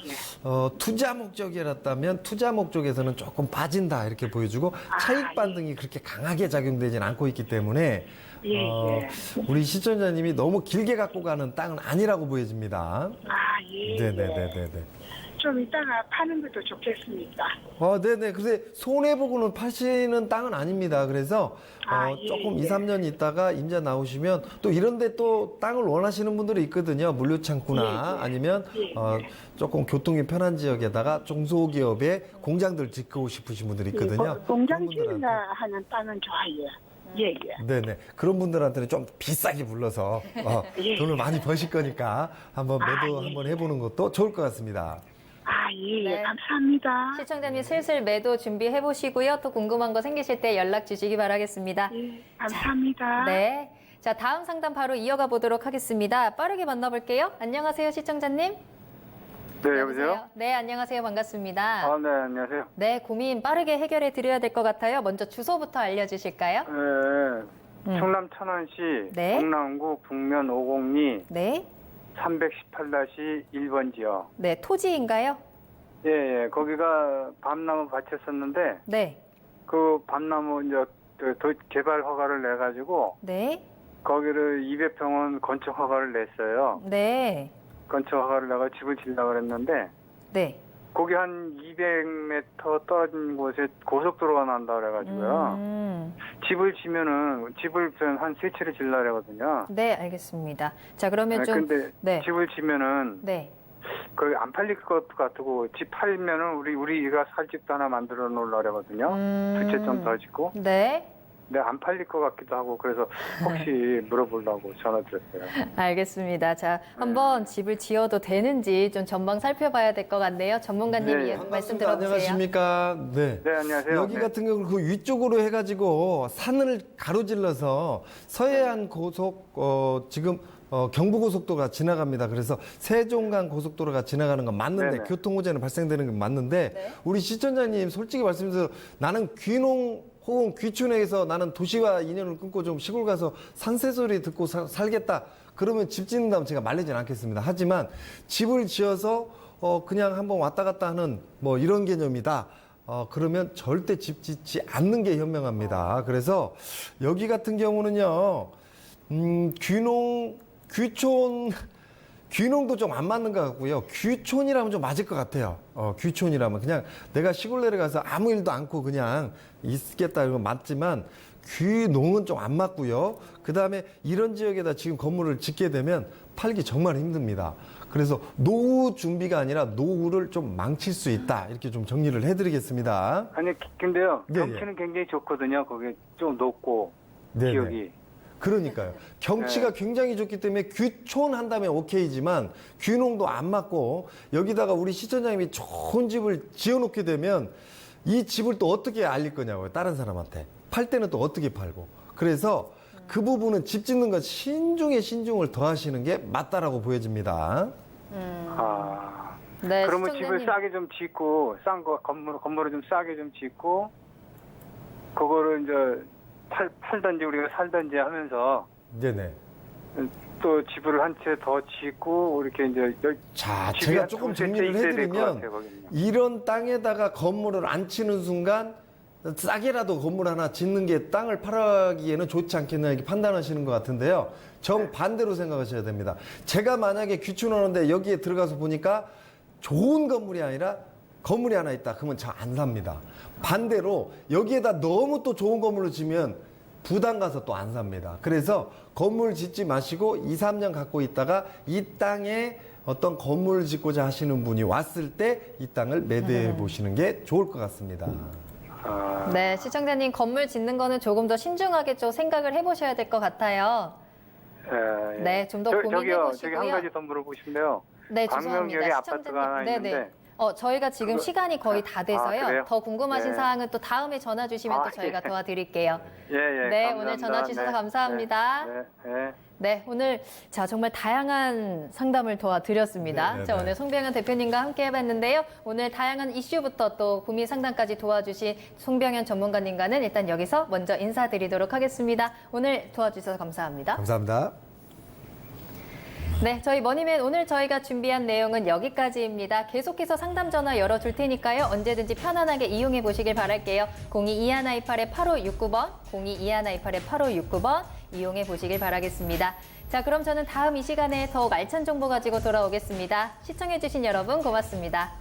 Speaker 2: 투자 목적이었다면 투자 목적에서는 조금 빠진다 이렇게 보여주고 차익 반등이 그렇게 강하게 작용되지는 않고 있기 때문에 우리 시청자님이 너무 길게 갖고 가는 땅은 아니라고 보여집니다.
Speaker 7: 예.
Speaker 2: 네네네네네.
Speaker 7: 좀 이따가 파는 것도 좋겠습니다.
Speaker 2: 네네. 근데 손해보고는 파시는 땅은 아닙니다. 그래서
Speaker 7: 예,
Speaker 2: 조금
Speaker 7: 예.
Speaker 2: 2, 3년 있다가 임자 나오시면 또 이런데 또 땅을 원하시는 분들이 있거든요. 물류창고나
Speaker 7: 예, 예.
Speaker 2: 아니면
Speaker 7: 예,
Speaker 2: 조금 교통이 편한 지역에다가 중소기업의 공장들 짓고 싶으신 분들이 있거든요.
Speaker 7: 공장
Speaker 2: 그런
Speaker 7: 지으려
Speaker 2: 분들한테.
Speaker 7: 하는 땅은 좋아요. 예, 예.
Speaker 2: 네네. 그런 분들한테는 좀 비싸게 불러서
Speaker 7: 예.
Speaker 2: 돈을 많이 버실 거니까 한번 매도
Speaker 7: 예.
Speaker 2: 한번 해보는 것도 좋을 것 같습니다.
Speaker 7: 예,
Speaker 1: 네.
Speaker 7: 감사합니다.
Speaker 1: 시청자님 슬슬 매도 준비해 보시고요. 또 궁금한 거 생기실 때 연락 주시기 바라겠습니다.
Speaker 7: 예, 감사합니다.
Speaker 1: 네. 자, 다음 상담 바로 이어가 보도록 하겠습니다. 빠르게 만나볼게요. 안녕하세요, 시청자님.
Speaker 8: 네, 여보세요?
Speaker 1: 네, 안녕하세요. 반갑습니다.
Speaker 8: 네, 안녕하세요.
Speaker 1: 네, 고민 빠르게 해결해 드려야 될 것 같아요. 먼저 주소부터 알려주실까요?
Speaker 8: 네, 충남 천안시
Speaker 1: 네.
Speaker 8: 동남구 북면 502
Speaker 1: 네.
Speaker 8: 318-1번 지역.
Speaker 1: 네, 토지인가요?
Speaker 8: 예, 거기가 밤나무 밭이었었는데,
Speaker 1: 네.
Speaker 8: 그 밤나무 이제 개발 허가를 내가지고,
Speaker 1: 네.
Speaker 8: 거기를 200평은 건축 허가를 냈어요.
Speaker 1: 네.
Speaker 8: 건축 허가를 내가 집을 지으려고 그랬는데,
Speaker 1: 네.
Speaker 8: 거기 한 200m 떨어진 곳에 고속도로가 난다 그래가지고요. 집을 지면은, 집을 한 3채를 지으려고 그러거든요.
Speaker 1: 네, 알겠습니다. 자, 그러면 좀.
Speaker 8: 근데
Speaker 1: 네.
Speaker 8: 집을 지면은,
Speaker 1: 네.
Speaker 8: 거기 안 팔릴 것 같고, 집 팔면은 우리가 살 집도 하나 만들어 놓으려고 그러거든요. 두 채 좀 더 짓고.
Speaker 1: 네.
Speaker 8: 근데 안 팔릴 것 같기도 하고, 그래서 혹시 물어보려고 전화 드렸어요.
Speaker 1: 알겠습니다. 자, 한번 집을 지어도 되는지 좀 전방 살펴봐야 될 것 같네요. 전문가님이
Speaker 8: 네.
Speaker 1: 말씀
Speaker 2: 반갑습니다.
Speaker 1: 들어보세요.
Speaker 2: 안녕하십니까? 네.
Speaker 8: 네, 안녕하세요.
Speaker 2: 여기
Speaker 8: 네.
Speaker 2: 같은 경우는 그 위쪽으로 해가지고 산을 가로질러서 서해안 고속 지금 경부고속도로가 지나갑니다. 그래서 세종간 고속도로가 지나가는 건 맞는데
Speaker 8: 네네.
Speaker 2: 교통호재는 발생되는 건 맞는데
Speaker 1: 네.
Speaker 2: 우리 시청자님 솔직히 말씀드려서 나는 귀농 혹은 귀촌에서 나는 도시와 인연을 끊고 좀 시골 가서 산새소리 듣고 살겠다. 그러면 집 짓는다면 제가 말리진 않겠습니다. 하지만 집을 지어서 그냥 한번 왔다 갔다 하는 뭐 이런 개념이다. 그러면 절대 집 짓지 않는 게 현명합니다. 그래서 여기 같은 경우는요, 귀농도 좀 안 맞는 것 같고요. 귀촌이라면 좀 맞을 것 같아요. 귀촌이라면 그냥 내가 시골 내려가서 아무 일도 않고 그냥 있겠다 이건 맞지만 귀농은 좀 안 맞고요. 그 다음에 이런 지역에다 지금 건물을 짓게 되면 팔기 정말 힘듭니다. 그래서 노후 준비가 아니라 노후를 좀 망칠 수 있다. 이렇게 좀 정리를 해드리겠습니다.
Speaker 8: 아니, 근데요,
Speaker 2: 네,
Speaker 8: 경치는 굉장히 좋거든요. 거기 좀 높고,
Speaker 2: 네네.
Speaker 8: 지역이.
Speaker 2: 그러니까요. 경치가 굉장히 좋기 때문에 귀촌한다면 오케이지만 귀농도 안 맞고 여기다가 우리 시청자님이 좋은 집을 지어놓게 되면 이 집을 또 어떻게 알릴 거냐고요. 다른 사람한테. 팔 때는 또 어떻게 팔고. 그래서 그 부분은 집 짓는 것 신중에 신중을 더하시는 게 맞다라고 보여집니다.
Speaker 1: 네,
Speaker 8: 그러면
Speaker 1: 시청자님.
Speaker 8: 집을 싸게 좀 짓고, 건물을 좀 싸게 좀 짓고, 그거를 이제 팔든지 우리가 살든지 하면서
Speaker 2: 네네.
Speaker 8: 또 집을 한 채 더 짓고 이렇게 이제
Speaker 2: 자,
Speaker 8: 집이
Speaker 2: 제가
Speaker 8: 한
Speaker 2: 조금
Speaker 8: 두세 채
Speaker 2: 정리를
Speaker 8: 있어야 될것
Speaker 2: 해드리면
Speaker 8: 같아요, 거기는요.
Speaker 2: 이런 땅에다가 건물을 안 치는 순간 싸게라도 건물 하나 짓는 게 땅을 팔아기에는 좋지 않겠나 이렇게 판단하시는 것 같은데요. 정반대로 생각하셔야 됩니다. 제가 만약에 귀촌하는데 여기에 들어가서 보니까 좋은 건물이 아니라 건물이 하나 있다. 그러면 저 안 삽니다. 반대로 여기에다 너무 또 좋은 건물을 지면 부담 가서 또 안 삽니다. 그래서 건물 짓지 마시고 2, 3년 갖고 있다가 이 땅에 어떤 건물을 짓고자 하시는 분이 왔을 때 이 땅을 매도해 보시는 게 좋을 것 같습니다.
Speaker 1: 네, 시청자님 건물 짓는 거는 조금 더 신중하게 좀 생각을 해보셔야 될 것 같아요.
Speaker 8: 예, 예.
Speaker 1: 네, 좀더
Speaker 8: 저기요,
Speaker 1: 고민해보시고요.
Speaker 8: 저기 한 가지 더 물어보고 싶네요.
Speaker 1: 네,
Speaker 8: 광명역에
Speaker 1: 죄송합니다.
Speaker 8: 아파트가 하나
Speaker 1: 네네.
Speaker 8: 있는데
Speaker 1: 저희가 지금 시간이 거의 다 돼서요.
Speaker 8: 그래요?
Speaker 1: 더 궁금하신
Speaker 8: 네.
Speaker 1: 사항은 또 다음에 전화 주시면 또 저희가
Speaker 8: 예.
Speaker 1: 도와드릴게요.
Speaker 8: 예, 예.
Speaker 1: 네,
Speaker 8: 감사합니다.
Speaker 1: 오늘 전화 주셔서 감사합니다.
Speaker 8: 네, 네.
Speaker 1: 네, 오늘 자 정말 다양한 상담을 도와드렸습니다.
Speaker 2: 네네네.
Speaker 1: 자, 오늘 송병현 대표님과 함께 해봤는데요. 오늘 다양한 이슈부터 또 고민 상담까지 도와주신 송병현 전문가님과는 일단 여기서 먼저 인사드리도록 하겠습니다. 오늘 도와주셔서 감사합니다.
Speaker 2: 감사합니다.
Speaker 1: 네, 저희 머니맨 오늘 저희가 준비한 내용은 여기까지입니다. 계속해서 상담 전화 열어줄 테니까요. 언제든지 편안하게 이용해 보시길 바랄게요. 022128-8569번, 022128-8569번, 이용해 보시길 바라겠습니다. 자, 그럼 저는 다음 이 시간에 더욱 알찬 정보 가지고 돌아오겠습니다. 시청해주신 여러분 고맙습니다.